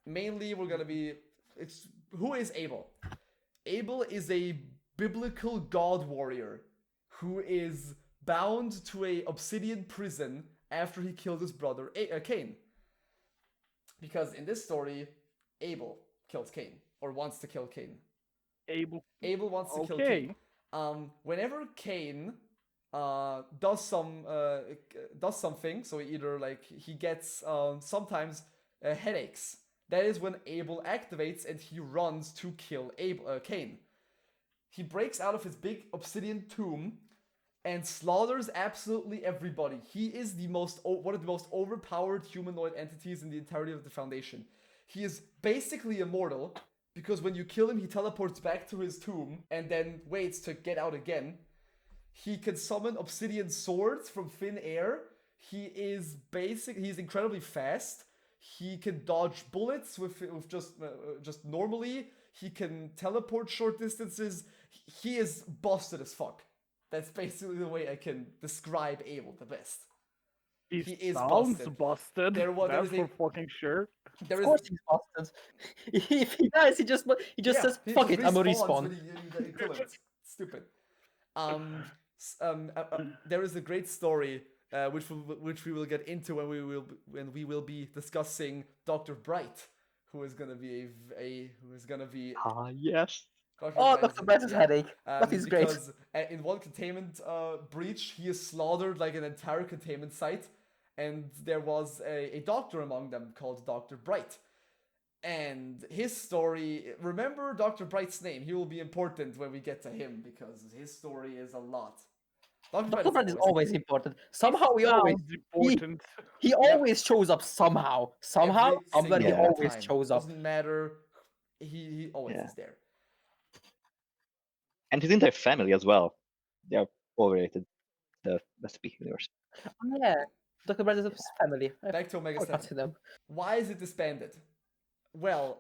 S1: Mainly, we're gonna be who is Abel? Abel is a biblical god warrior who is bound to a obsidian prison after he killed his brother Cain. Because in this story, Abel kills Cain, or wants to kill Cain.
S3: Abel
S1: wants to kill Cain. Whenever Cain does something, so either like he gets sometimes headaches. That is when Abel activates and he runs to kill Cain. He breaks out of his big obsidian tomb and slaughters absolutely everybody. He is one of the most overpowered humanoid entities in the entirety of the Foundation. He is basically immortal, because when you kill him, he teleports back to his tomb and then waits to get out again. He can summon obsidian swords from thin air. He's incredibly fast. He can dodge bullets with just normally. He can teleport short distances. He is busted as fuck. That's basically the way I can describe Abel the best.
S3: He
S1: is
S3: sounds
S1: busted.
S3: busted. That's for fucking sure.
S4: Of course he's busted. If he dies, he just says, "Fuck it, I'm gonna respawn."
S1: When you kill him. It's stupid. There is a great story which we will get into when we will be discussing Dr. Bright, who is gonna be
S2: Yes.
S4: Dr. Bright's headache. That is great.
S1: Because in one containment breach, he is slaughtered like an entire containment site, and there was a doctor among them called Dr. Bright. And his story, remember Dr. Bright's name, he will be important when we get to him, because his story is a lot.
S4: Dr. Bright is always important. Somehow he always shows up somehow. Somewhere he always shows up.
S1: Doesn't matter, he always is there.
S2: And his entire family as well. They are all related to the SCP Universe.
S4: Oh, yeah, Dr. Bright is his family.
S1: Back to Omega 7. Why is it disbanded? Well,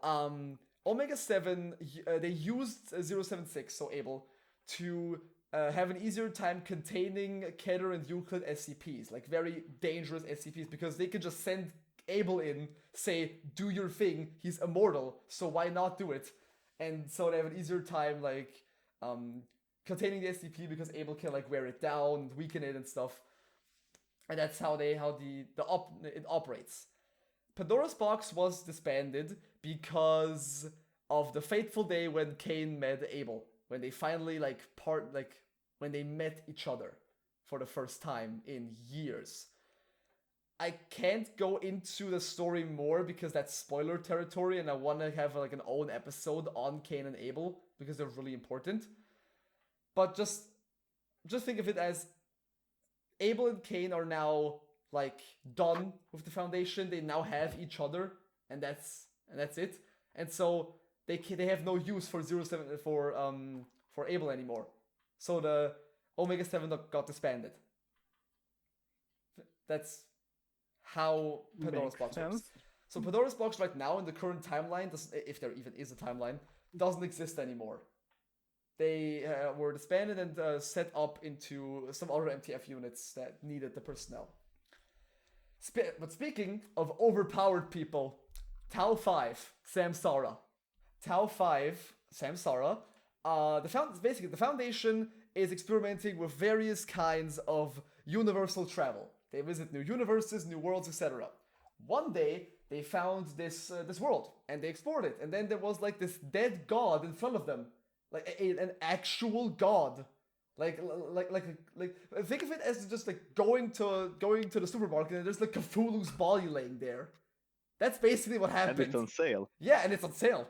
S1: Omega 7, they used 076, so Abel, to have an easier time containing Keter and Euclid SCPs, like very dangerous SCPs, because they could just send Abel in, say, do your thing, he's immortal, so why not do it? And so they have an easier time, like, containing the SCP, because Abel can, like, wear it down, weaken it and stuff. And that's how it operates. Pandora's Box was disbanded because of the fateful day when Cain met Abel, when they finally when they met each other for the first time in years. I can't go into the story more because that's spoiler territory, and I want to have like an own episode on Cain and Abel because they're really important. But just think of it as Abel and Cain are now like done with the Foundation. They now have each other, and that's it. And so they have no use for for Abel anymore. So the Omega 7 got disbanded. That's how Pandora's Box works. So Pandora's Box right now in the current timeline, if there even is a timeline, doesn't exist anymore. They were disbanded and set up into some other MTF units that needed the personnel. But speaking of overpowered people, Tau 5, Samsara. Tau 5, Samsara. The Foundation is experimenting with various kinds of universal travel. They visit new universes, new worlds, etc. One day, they found this world, and they explored it. And then there was like this dead god in front of them. like an actual god. Like think of it as just like going to the supermarket and there's like Cthulhu's body laying there. That's basically what happened.
S2: And it's on sale.
S1: Yeah, and it's on sale.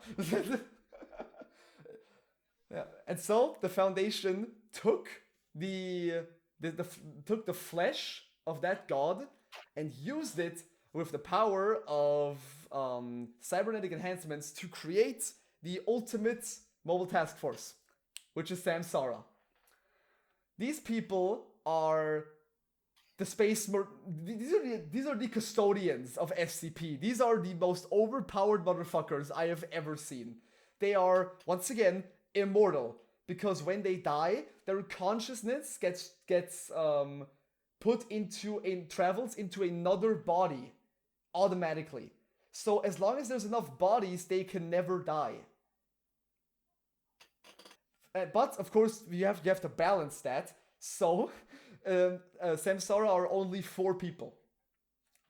S1: Yeah, and so the Foundation took took the flesh of that god and used it with the power of cybernetic enhancements to create the ultimate mobile task force, which is Samsara. These people are the these are the custodians of SCP. These are the most overpowered motherfuckers I have ever seen. They are, once again, immortal, because when they die, their consciousness gets travels into another body automatically. So as long as there's enough bodies, they can never die. But of course, you have to balance that. So Samsara are only 4 people.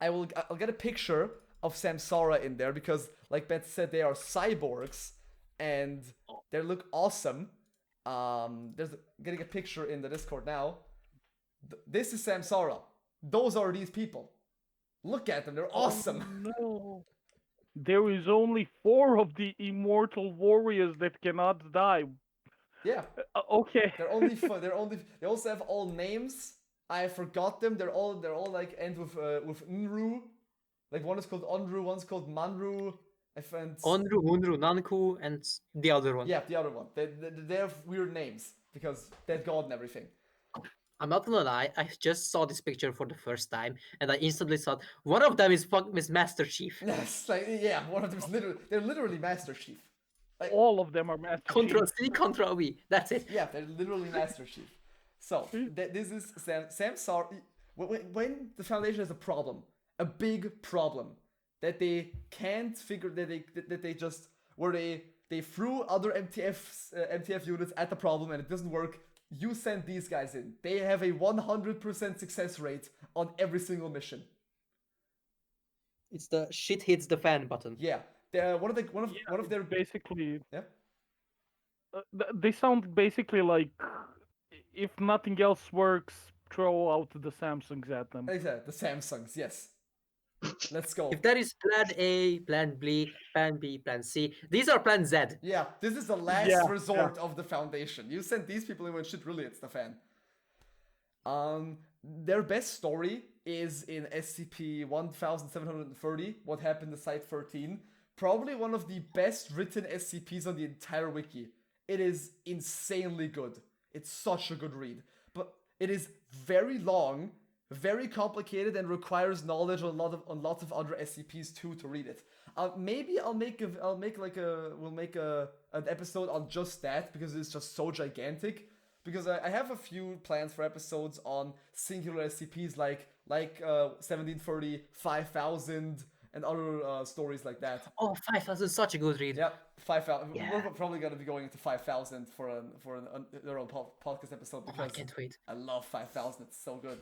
S1: I'll get a picture of Samsara in there because, like Beth said, they are cyborgs and they look awesome. Getting a picture in the Discord now. This is Samsara. Those are these people. Look at them. They're awesome.
S3: Oh, no. There is only 4 of the immortal warriors that cannot die.
S1: Yeah.
S3: Okay.
S1: They're only. They also have all names. I forgot them. They're all like end with Nru. Like one is called Onru, one's called Manru. I found
S4: Onru, Hunru, Nanku, and the other one.
S1: Yeah, the other one. They have weird names because they're god and everything.
S4: I'm not gonna lie, I just saw this picture for the first time, and I instantly thought one of them is Master Chief.
S1: Yes, like yeah, one of them is they're literally Master Chief. Like,
S3: all of them are Master Chief.
S4: Control C, Control V. That's it.
S1: Yeah, they're literally Master Chief. So this is Samsara. When the Foundation has a problem, a big problem that they can't figure, that they just where they threw other MTF units at the problem and it doesn't work. You send these guys in. They have a 100% success rate on every single mission.
S4: It's the shit hits the fan button.
S1: Yeah, one of their
S3: basically.
S1: Yeah.
S3: They sound basically like, if nothing else works, throw out the Samsungs at them.
S1: Exactly, the Samsungs. Yes. Let's go.
S4: If there is plan A, plan B, plan B, plan C, these are plan Z.
S1: Yeah, this is the last resort of the Foundation. You send these people in when shit really hits the fan. Their best story is in SCP 1730, What Happened to Site 13. Probably one of the best written SCPs on the entire wiki. It is insanely good. It's such a good read. But it is very long, very complicated, and requires knowledge on lots of other SCPs too to read it. Maybe we'll make an episode on just that because it's just so gigantic. Because I have a few plans for episodes on singular SCPs like 1730, 5000, and other stories like that.
S4: Oh, 5000 is such a good read.
S1: Yep, 5000.
S4: Yeah.
S1: We're probably gonna be going into 5000 for their own podcast episode because
S4: I can't wait.
S1: I love 5000. It's so good.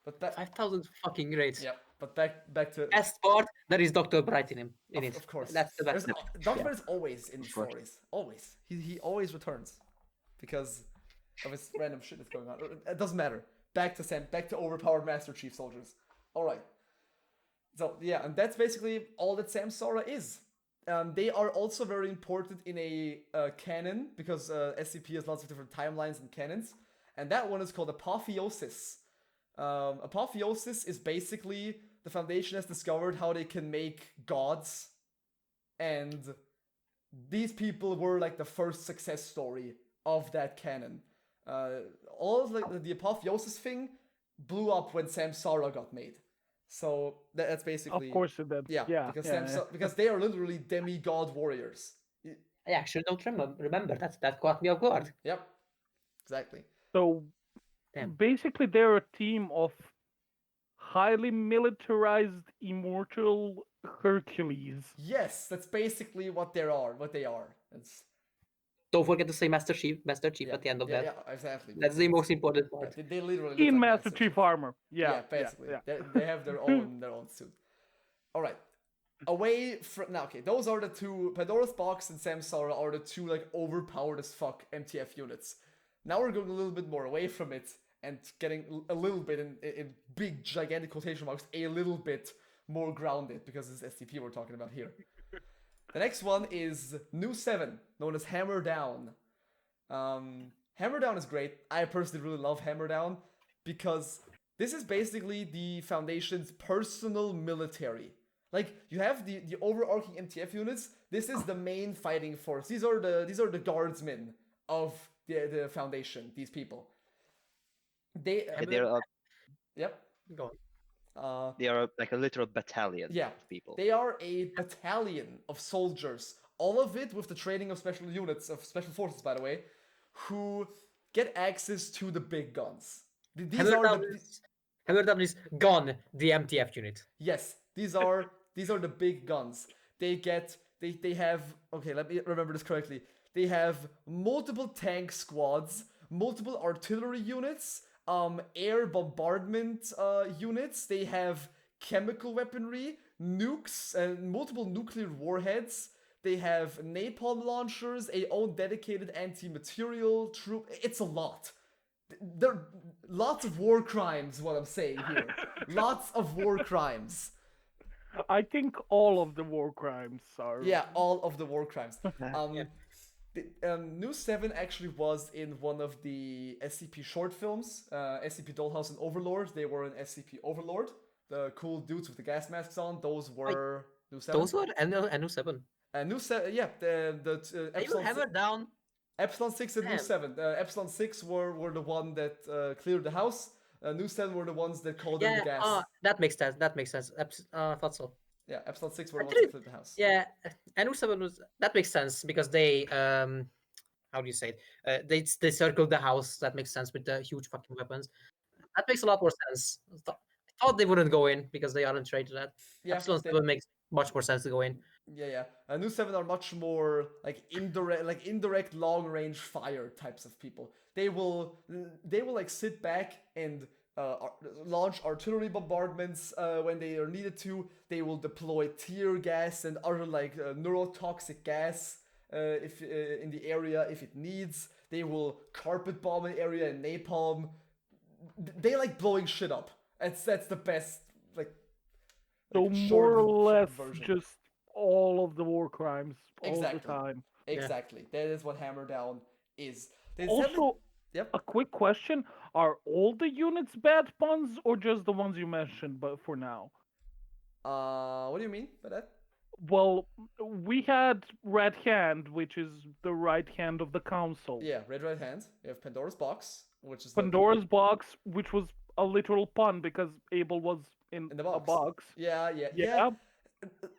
S1: But
S4: 5000 is fucking great.
S1: Yeah, but back to
S4: Best part, there is Dr. Bright in it.
S1: Of course,
S4: That's the best.
S1: Dr. Bright is always in the stories. Always. He always returns because of his random shit that's going on. It doesn't matter. Back to overpowered Master Chief soldiers. All right. So yeah, and that's basically all that Samsara is. They are also very important in a canon because SCP has lots of different timelines and canons, and that one is called Apotheosis. Apotheosis is basically the Foundation has discovered how they can make gods, and these people were like the first success story of that canon. All of like the Apotheosis thing blew up when Samsara got made. So that's basically.
S3: Of course it did.
S1: Yeah. Because they are literally demigod warriors.
S4: I actually don't remember. That caught me off guard.
S1: Yep. Exactly.
S3: So basically, they're a team of highly militarized immortal Hercules.
S1: Yes, that's basically what they are. It's.
S4: Don't forget to say Master Chief at the end of that.
S1: Yeah, exactly.
S4: That's the most important part.
S1: They literally
S3: In
S1: look like
S3: Master Chief armor. Yeah,
S1: basically.
S3: Yeah.
S1: They have their own suit. All right. away from now. Okay, those are the two. Pandora's Box and Samsara are the two like overpowered as fuck MTF units. Now we're going a little bit more away from it and getting a little bit in big gigantic quotation marks, a little bit more grounded because it's SCP we're talking about here. The next one is New 7, known as Hammer Down. Hammer Down is great. I personally really love Hammer Down because this is basically the Foundation's personal military. Like, you have the overarching MTF units. This is the main fighting force. These are the guardsmen of the Foundation. These people.
S2: They're
S1: Yep.
S4: Go on.
S2: they are like a literal battalion
S1: Yeah.
S2: of people.
S1: They are a battalion of soldiers. All of it with the training of special units, of special forces, by the way, who get access to the big guns. These are
S4: Hammer Down is gone. The MTF unit.
S1: Yes, these are the big guns. They have, okay, let me remember this correctly. They have multiple tank squads, multiple artillery units, air bombardment units. They have chemical weaponry, nukes, and multiple nuclear warheads. They have napalm launchers, a own dedicated anti-material troop. It's a lot. There are lots of war crimes, what I'm saying here. Lots of war crimes.
S3: I think all of the war crimes are.
S1: Yeah, all of the war crimes. New 7 actually was in one of the SCP short films, SCP Dollhouse and Overlord. They were in SCP Overlord. The cool dudes with the gas masks on, those were New 7.
S4: Those were New 7.
S1: New 7, yeah, the Epsilon,
S4: Hammer Down.
S1: Epsilon 6 and New 7. Epsilon 6 were the one that cleared the house. New 7 were the ones that called in the gas.
S4: That makes sense. I thought so.
S1: Yeah, Epsilon 6 were the ones that cleared the house.
S4: Yeah, and New 7 was that makes sense because they how do you say it? They circled the house. That makes sense with the huge fucking weapons. That makes a lot more sense. I thought they wouldn't go in because they aren't trained to that.
S1: Yeah,
S4: Epsilon 7 makes much more sense to go in.
S1: Yeah. New 7 are much more like indirect long-range fire types of people. They will like sit back and launch artillery bombardments when they are needed to. They will deploy tear gas and other like neurotoxic gas if in the area if it needs. They will carpet bomb an area and napalm. They like blowing shit up. That's the best like.
S3: So
S1: short
S3: more or less
S1: version.
S3: just all of the war crimes all
S1: Exactly.
S3: the time.
S1: Exactly. That is what Hammer Down is.
S3: Also,
S1: Yep.
S3: a quick question: are all the units bad puns, or just the ones you mentioned? But for now,
S1: What do you mean by that?
S3: well, we had Red Hand, which is the right hand of the council.
S1: Yeah, Red Hand. You have Pandora's Box, which is
S3: Pandora's Box, which was a literal pun because Abel was in
S1: the
S3: a
S1: box.
S3: box.
S1: Yeah.
S3: Yeah.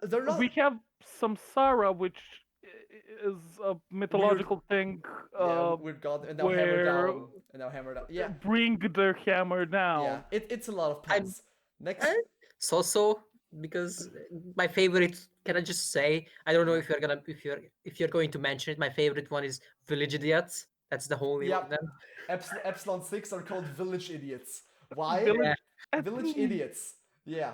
S1: They're not.
S3: We have Samsara, which is a mythological thing.
S1: Weird God, and now Hammer Down, and now Hammer Down. Yeah,
S3: Bring the hammer down.
S1: yeah. It's a lot of puns. Next,
S4: So because my favorite. Can I just say? I don't know if you're going to mention it. My favorite one is Village Idiots. That's the whole name of them.
S1: Epsilon 6 are called Village Idiots. Why? Village Idiots. Yeah.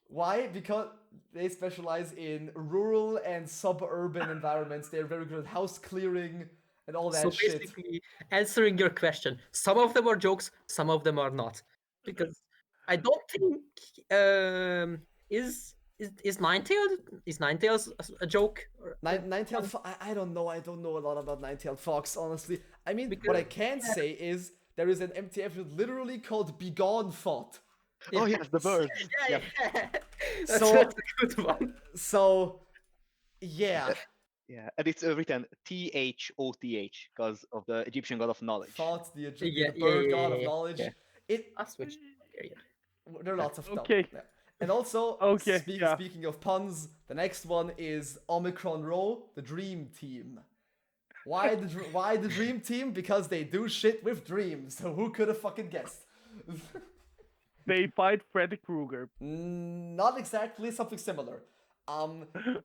S1: Why? Because they specialize in rural and suburban environments. They're very good at house clearing and all that shit.
S4: So basically, answering your question, some of them are jokes, some of them are not. Because I don't think is Ninetales a joke?
S1: Nine-tailed I don't know. I don't know a lot about Nine-tailed Fox, honestly. I mean, what I can say is there is an MTF literally called Begone Fought.
S2: Oh yes, the birds.
S4: Yeah. That's
S1: So-
S4: a good one.
S1: So, yeah.
S2: Yeah, and it's written THOTH because of the Egyptian god of knowledge.
S1: Thought, the
S4: Yeah,
S1: bird god of
S4: yeah.
S1: knowledge.
S2: Yeah.
S4: I'll switch. Yeah.
S1: There are lots of stuff.
S3: Okay.
S1: Yeah. And also,
S3: Okay, yeah.
S1: speaking of puns, the next one is Omicron Row, the Dream Team. Why the Dream Team? Because they do shit with dreams. So who could have fucking guessed?
S3: They fight Freddy Krueger.
S1: Not exactly, something similar.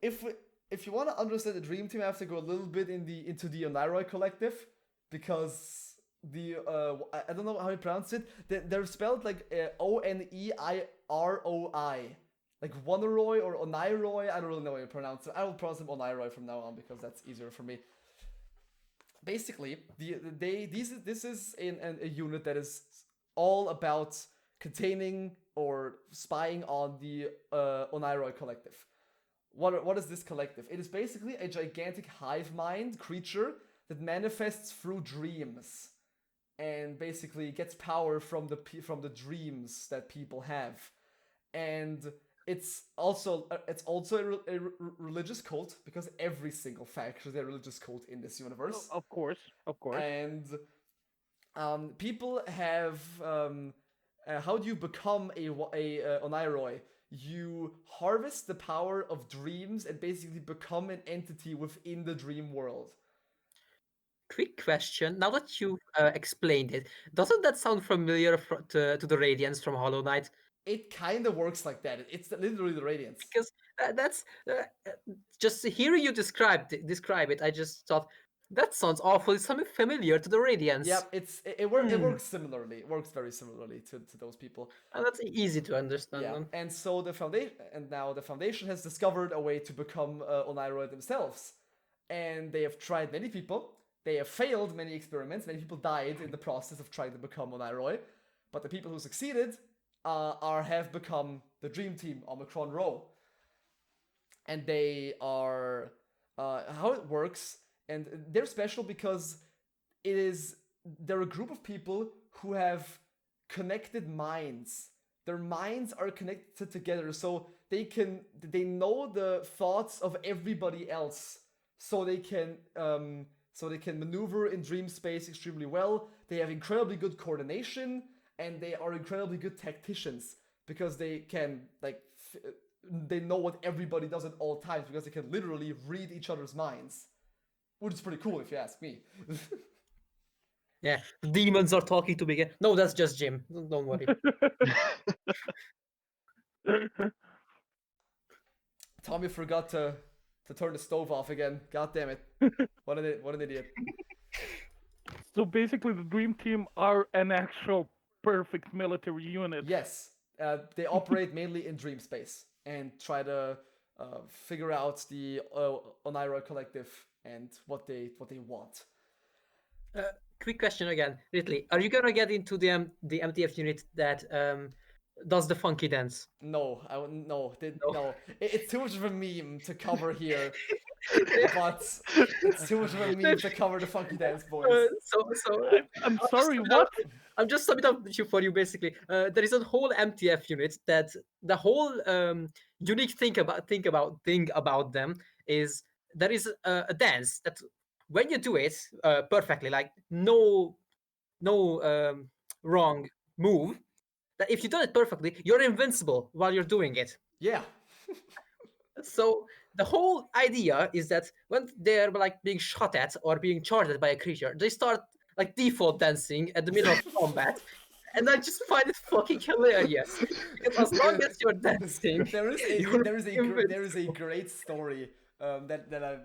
S1: If you want to understand the Dream Team, I have to go a little bit into the Oniroi Collective, because I don't know how you pronounce it. They're spelled like Oneiroi, like Wonaroi or Onairoi. I don't really know how you pronounce it. I will pronounce them Onairoi from now on because that's easier for me. Basically, this is a unit that is all about containing or spying on the Onairoi collective. What is this collective? It is basically a gigantic hive mind creature that manifests through dreams, and basically gets power from the dreams that people have, and it's also a religious cult because every single faction is a religious cult in this universe.
S3: Of course.
S1: And people have how do you become a Onairoi? You harvest the power of dreams and basically become an entity within the dream world.
S4: Quick question. Now that you explained it, doesn't that sound familiar to the Radiance from Hollow Knight?
S1: It kind of works like that. It's literally the Radiance.
S4: Because that's just hearing you describe it, I just thought that sounds awfully familiar to the Radiance.
S1: Yeah, it works similarly. It works very similarly to those people.
S4: And that's easy to understand.
S1: Yeah,
S4: Then.
S1: and so the Foundation has discovered a way to become Onairoi themselves, and they have tried many people. They have failed many experiments. Many people died in the process of trying to become Onairoi, but the people who succeeded have become the Dream Team, Omicron Rho, and they are how it works. And they're special because they're a group of people who have connected minds. Their minds are connected together, so they know the thoughts of everybody else, so they can maneuver in dream space extremely well. They have incredibly good coordination, and they are incredibly good tacticians because they can they know what everybody does at all times because they can literally read each other's minds, which is pretty cool if you ask me.
S4: Yeah, demons are talking to begin. No, that's just Jim. Don't worry.
S1: Tommy forgot to turn the stove off again. God damn it! What an idiot.
S3: So basically, the Dream Team are an actual perfect military unit.
S1: Yes, they operate mainly in dream space and try to figure out the Onairoi collective and what they want.
S4: Quick question again, Ritley. Are you gonna get into the MTF unit that does the funky dance?
S1: No, no. It's too much of a meme to cover here. But it's too much of a meme to cover the funky dance, boys.
S3: I'm sorry, what?
S4: I'm just summing up for you basically. There is a whole MTF unit that the whole unique thing about them is there is a dance that when you do it perfectly, like no wrong move, that if you do it perfectly, you're invincible while you're doing it.
S1: Yeah.
S4: So the whole idea is that when they're being shot at or being charged by a creature, they start default dancing at the middle of combat, and I just find it fucking hilarious. Because as long as you're dancing,
S1: there is a great story that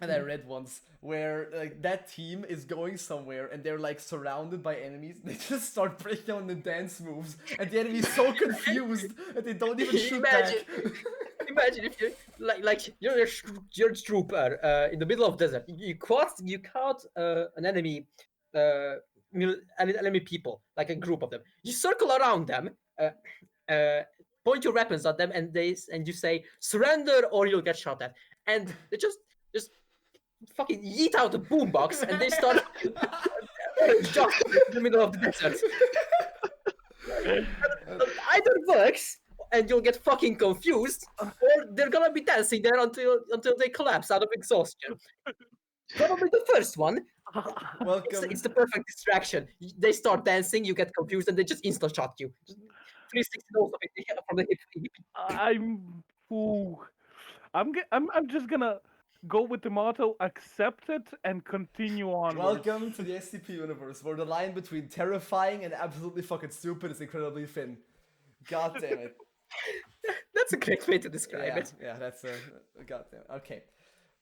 S1: I read once where that team is going somewhere and they're surrounded by enemies. They just start breaking on the dance moves, and the enemy is so confused that they don't even shoot back.
S4: Imagine if you're a trooper in the middle of desert. You caught an enemy, enemy people, like a group of them. You circle around them, point your weapons at them, and you say surrender or you'll get shot at. And they just fucking yeet out a boombox and they start just in the middle of the desert. Either works and you'll get fucking confused, or they're gonna be dancing there until they collapse out of exhaustion. Probably the first one.
S1: Welcome.
S4: It's the perfect distraction. They start dancing, you get confused, and they just insta shot you. 360 from the hip.
S3: I'm just gonna go with the motto: accept it and continue on.
S1: Welcome to the SCP universe, where the line between terrifying and absolutely fucking stupid is incredibly thin. God damn it.
S4: That's a great way to describe it.
S1: Yeah, that's a goddamn. Okay,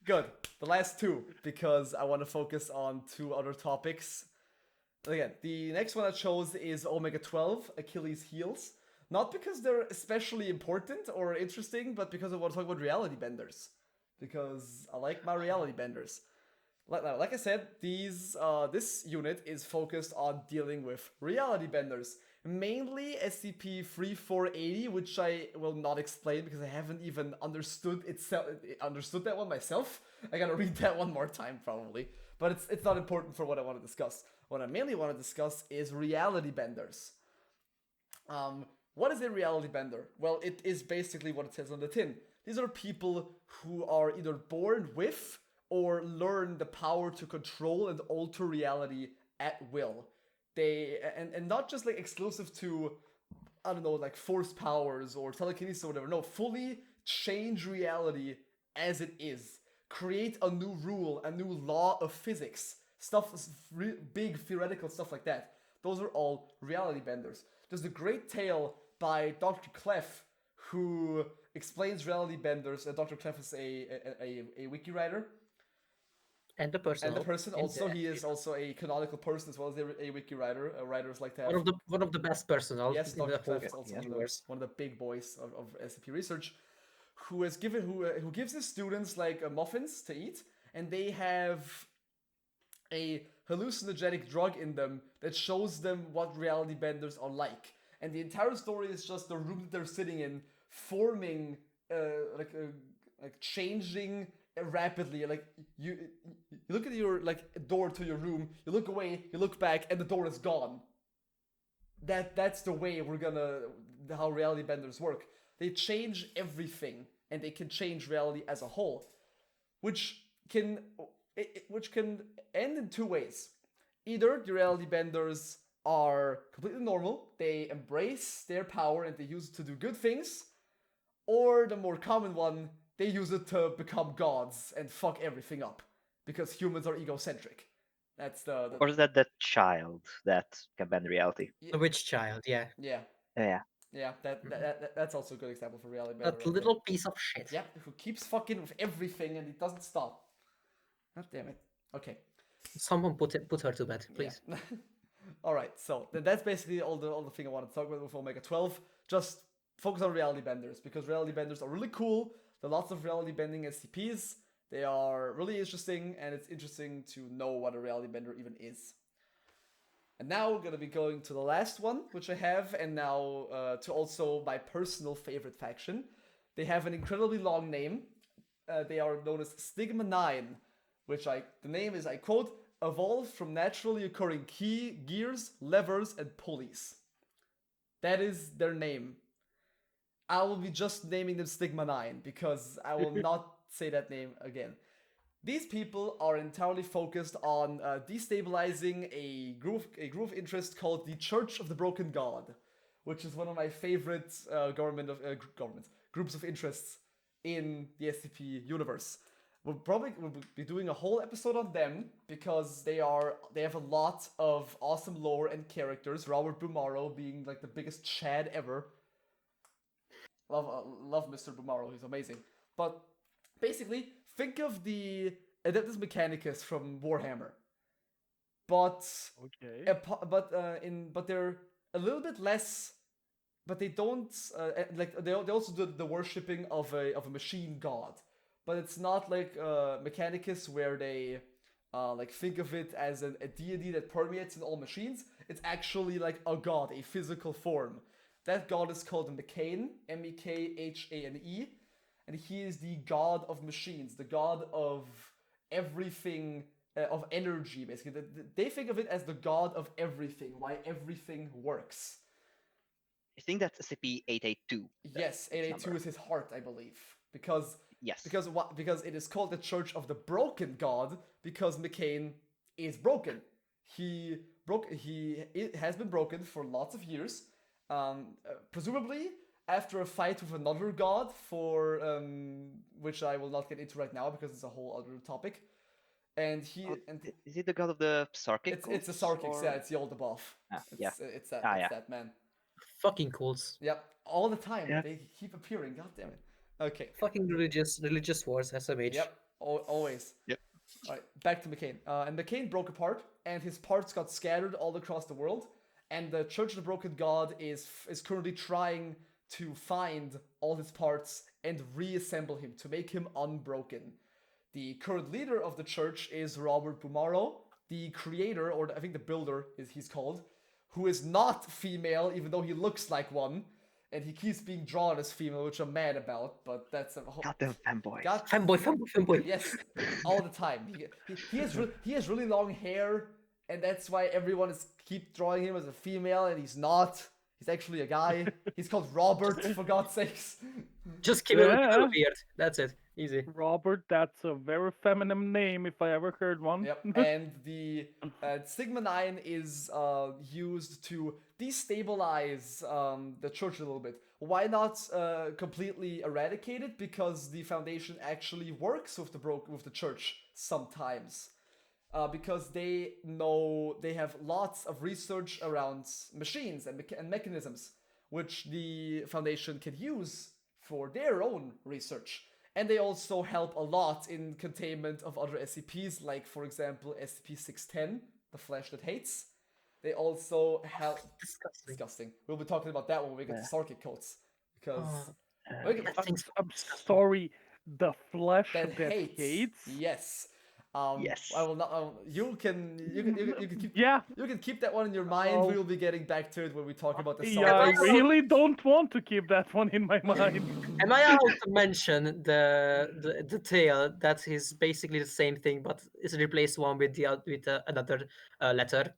S1: good. The last two, because I want to focus on two other topics. Again, the next one I chose is Omega 12, Achilles' Heels. Not because they're especially important or interesting, but because I want to talk about reality benders. Because I like my reality benders. Like I said, this unit is focused on dealing with reality benders. Mainly SCP-3480, which I will not explain because I haven't even understood that one myself. I gotta read that one more time probably. But it's not important for what I want to discuss. What I mainly want to discuss is reality benders. What is a reality bender? Well, it is basically what it says on the tin. These are people who are either born with or learn the power to control and alter reality at will. They and not just like exclusive to, I don't know, like force powers or telekinesis or whatever. No, fully change reality as it is. Create a new rule, a new law of physics. Big theoretical stuff like that. Those are all reality benders. There's a great tale by Dr. Clef who explains reality benders. Dr. Clef is a wiki writer.
S4: And the person.
S1: And the person also, he is also a canonical person as well as a wiki writer. Writers like to have
S4: one of the best persons.
S1: Yes,
S4: in
S1: Dr.
S4: the whole
S1: Clef is also
S4: universe.
S1: one of the big boys of SCP research, who gives his students like muffins to eat, and they have a hallucinogenic drug in them that shows them what reality benders are like. And the entire story is just the room that they're sitting in forming, like changing rapidly. Like you look at your like door to your room, you look away, you look back, and the door is gone. That's the way how reality benders work. They change everything, and they can change reality as a whole, which can end in two ways. Either the reality benders are completely normal, they embrace their power and they use it to do good things, or the more common one, they use it to become gods and fuck everything up because humans are egocentric. That's the
S2: Or is that the child that can bend reality?
S4: The witch child, yeah.
S1: Yeah.
S2: Yeah.
S1: Yeah, that's also a good example for reality bender.
S4: That little piece of shit.
S1: Yeah, who keeps fucking with everything and it doesn't stop. God damn it. Okay.
S4: Someone put her to bed, please.
S1: Yeah. All right, so that's basically all the thing I wanted to talk about with Omega 12. Just focus on reality benders because reality benders are really cool. There are lots of reality bending SCPs. They are really interesting, and it's interesting to know what a reality bender even is. And now we're going to be going to the last one, which I have, and now to also my personal favorite faction. They have an incredibly long name. They are known as Stigma 9, which the name is, I quote, evolved from naturally occurring gears, levers, and pulleys. That is their name. I will be just naming them Stigma 9 because I will not say that name again. These people are entirely focused on destabilizing a group of interest called the Church of the Broken God, which is one of my favorite groups of interests in the SCP universe. We'll be doing a whole episode on them because they have a lot of awesome lore and characters. Robert Bumaro being like the biggest Chad ever. Love Mr. Bumaro, he's amazing. But basically, think of the Adeptus Mechanicus from Warhammer. But
S3: okay.
S1: But they're a little bit less. But they don't they also do the worshipping of a machine god. But it's not like Mechanicus where they think of it as a deity that permeates in all machines. It's actually like a god, a physical form. That god is called Mechane, Mekhane, and he is the god of machines, the god of everything, of energy, basically. They think of it as the god of everything, why everything works.
S2: I think that's SCP-882.
S1: Yes, 882 is his heart, I believe. Because it is called the Church of the Broken God, because Mechane is broken. He has been broken for lots of years. Presumably after a fight with another god for which I will not get into right now because it's a whole other topic. And
S2: is it the god of the Sarkic?
S1: It's a Sarkic, yeah, it's the old above. It's that man.
S4: Fucking cults.
S1: Yep, all the time.
S2: Yeah.
S1: They keep appearing, god damn it. Okay.
S4: Fucking religious wars, SMH.
S1: Yep, always.
S2: Yep.
S1: Alright, back to Mechane. And Mechane broke apart, and his parts got scattered all across the world. and the Church of the Broken God is currently trying to find all his parts and reassemble him to make him unbroken. The current leader of the church is Robert Bumaro, the creator, or I think the builder he's called, who is not female, even though he looks like one, and he keeps being drawn as female, which I'm mad about, but that's a whole...
S2: Goddamn fanboys.
S4: Fanboy.
S1: Yes, all the time. He has really long hair, and that's why everyone keep drawing him as a female, and he's not. He's actually a guy. He's called Robert, for God's sakes.
S4: Just keep it a little weird. That's it. Easy.
S3: Robert, that's a very feminine name if I ever heard one.
S1: Yep, and the Sigma 9 is used to destabilize the church a little bit. Why not completely eradicate it? Because the Foundation actually works with the church sometimes. Because they know they have lots of research around machines and mechanisms, which the Foundation can use for their own research. And they also help a lot in containment of other SCPs, like, for example, SCP-610, the Flesh That Hates. They also help... Disgusting. We'll be talking about that when we get to Circuit Codes. Because...
S3: I'm sorry, the Flesh That Hates?
S1: Yes.
S2: Yes.
S1: I will not. You can keep.
S3: Yeah.
S1: You can keep that one in your mind. We will be getting back to it when we talk about the.
S3: Yeah, I really don't want to keep that one in my mind.
S4: Am I allowed to mention the tale that is basically the same thing, but it's replaced one with another letter,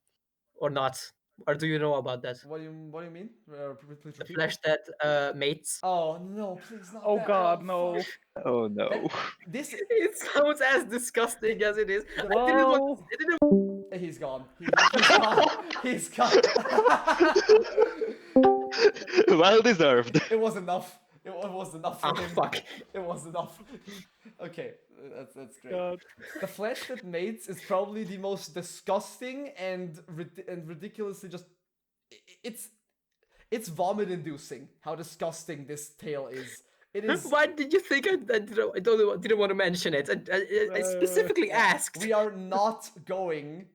S4: or not? Or do you know about that?
S1: What do you mean? Please
S4: The
S1: repeat.
S4: Flesh That mates.
S1: Oh no! Please not.
S3: Oh
S1: that.
S3: God, no!
S1: Fuck.
S2: Oh no.
S1: This.
S4: It sounds as disgusting as it is.
S3: Well,
S1: He's gone. He's gone. He's gone.
S2: Well deserved.
S1: It was enough. It was enough for him.
S4: Fuck.
S1: It was enough. Okay, that's great.
S3: God.
S1: The Flesh That Mates is probably the most disgusting and ridiculously just... It's vomit-inducing how disgusting this tale is. It is...
S4: Why did you think I didn't want to mention it? I specifically asked.
S1: We are not going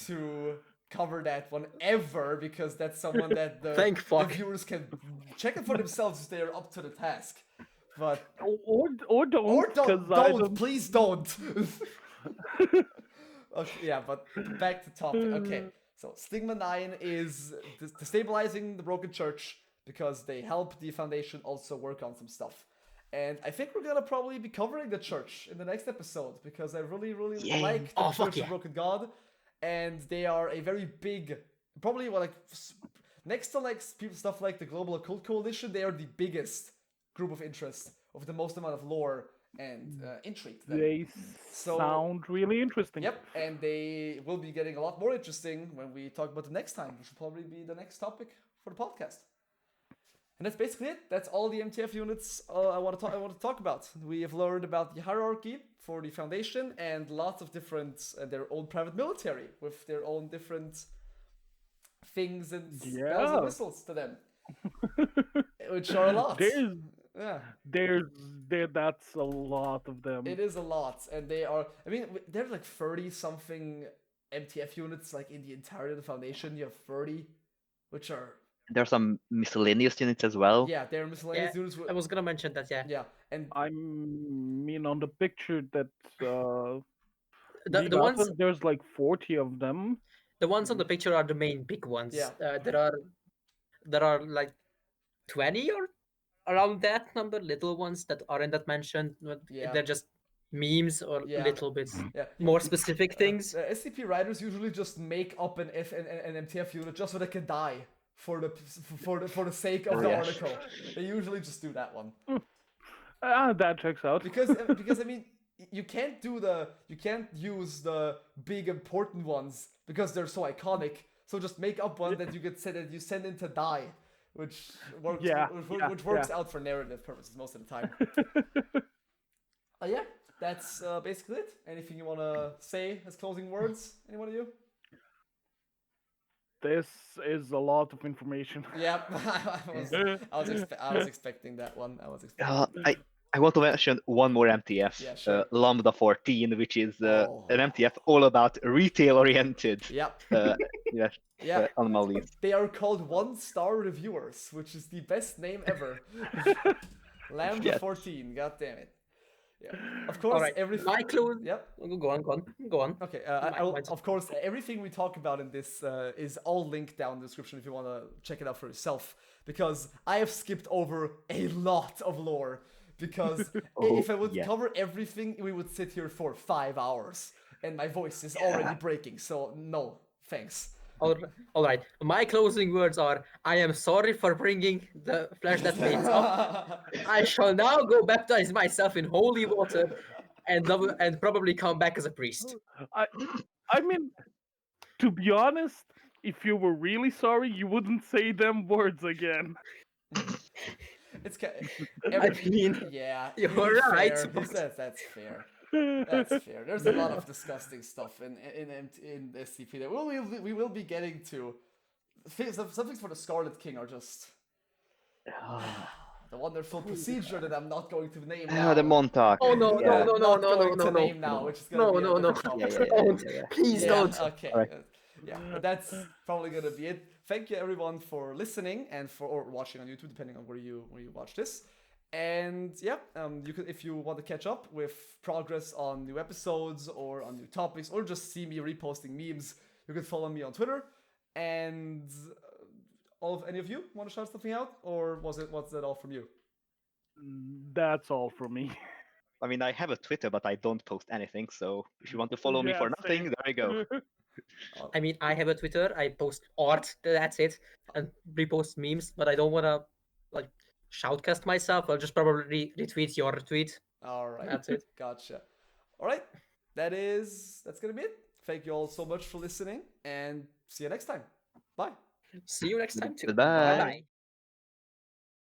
S1: to cover that one ever, because that's someone that the viewers can check it for themselves if they are up to the task. But
S3: or don't.
S1: Please don't. Okay, yeah, but back to topic. Okay, so Stigma 9 is destabilizing the Broken Church because they help the Foundation also work on some stuff. And I think we're gonna probably be covering the church in the next episode, because I really like the Church of Broken God, and they are a very big, probably next to stuff like the Global Occult Coalition, they are the biggest group of interest of the most amount of lore and intrigue.
S3: They sound really interesting.
S1: Yep, and they will be getting a lot more interesting when we talk about the next time, which will probably be the next topic for the podcast. And that's basically it. That's all the MTF units I want to talk about. We have learned about the hierarchy for the Foundation and lots of different their own private military with their own different things and bells and whistles to them, which are a lot.
S3: That's a lot of them.
S1: It is a lot, and they are. I mean, there's like 30 something MTF units like in the entirety of the Foundation. You have 30, which are.
S2: There are some miscellaneous units as well.
S1: Yeah, there are miscellaneous units.
S4: I was gonna mention that. Yeah,
S1: and
S3: I mean on the picture that
S4: the ones
S3: there's like 40 of them.
S4: The ones on the picture are the main big ones.
S1: Yeah.
S4: There are like 20 or around that number, little ones that aren't that mentioned.
S1: Yeah.
S4: They're just memes or little bits more specific things.
S1: SCP writers usually just make up an MTF unit just so they can die for the sake of the article. They usually just do that one.
S3: That checks out.
S1: Because I mean, you can't use the big important ones because they're so iconic. So just make up one that you send in to die, which works out for narrative purposes most of the time. That's basically it. Anything you want to say as closing words? Anyone of you?
S3: This is a lot of information.
S1: Yeah, I was expecting that one.
S2: I want to mention one more MTF,
S1: Yeah, sure.
S2: Lambda 14, which is
S1: Oh.
S2: an MTF all about retail-oriented
S1: Yep.
S2: yeah, anomalies.
S1: They are called 1-star reviewers, which is the best name ever. Lambda
S2: Yes.
S1: 14, god damn it. Yeah. Of course,
S4: All right.
S1: everything.
S4: My clue.
S1: Yep.
S4: Go on.
S1: Okay.
S4: Mine's-
S1: Of course, everything we talk about in this is all linked down in the description if you want to check it out for yourself. Because I have skipped over a lot of lore. Because if I would cover everything, we would sit here for 5 hours, and my voice is already breaking. So no, thanks.
S4: All right. My closing words are: I am sorry for bringing the flesh that fades up. I shall now go baptize myself in holy water, and probably come back as a priest.
S3: I mean, to be honest, if you were really sorry, you wouldn't say them words again.
S1: It's
S4: I mean,
S1: yeah,
S4: you're
S1: he's
S4: right,
S1: fair. He
S4: but-
S1: says that's fair. That's fair. There's a lot of disgusting stuff in SCP that we will be getting to. Some things for the Scarlet King are just the wonderful procedure that I'm not going to name now.
S2: The Montauk.
S4: Oh no,
S2: Yeah.
S4: no,
S1: Not going to name now, which is gonna be a different topic.
S4: Don't. Please don't.
S1: Okay.
S2: Alright.
S1: Yeah, but that's probably gonna be it. Thank you everyone for listening and or watching on YouTube, depending on where you watch this. And yeah, you could, if you want to catch up with progress on new episodes or on new topics, or just see me reposting memes, you can follow me on Twitter. And any of you want to shout something out, or was that all from you?
S3: That's all from me.
S2: I mean, I have a Twitter, but I don't post anything. So if you want to follow me for
S3: Yeah,
S2: nothing,
S3: same.
S2: there you go.
S4: I mean, I have a Twitter. I post art. That's it, and repost memes. But I don't wanna like shoutcast myself. I'll just probably retweet your tweet.
S1: All right,
S4: That's it.
S1: Gotcha. All right, that's gonna be it. Thank you all so much for listening, and see you next time. Bye.
S4: See you next time too.
S2: Goodbye.
S4: Bye.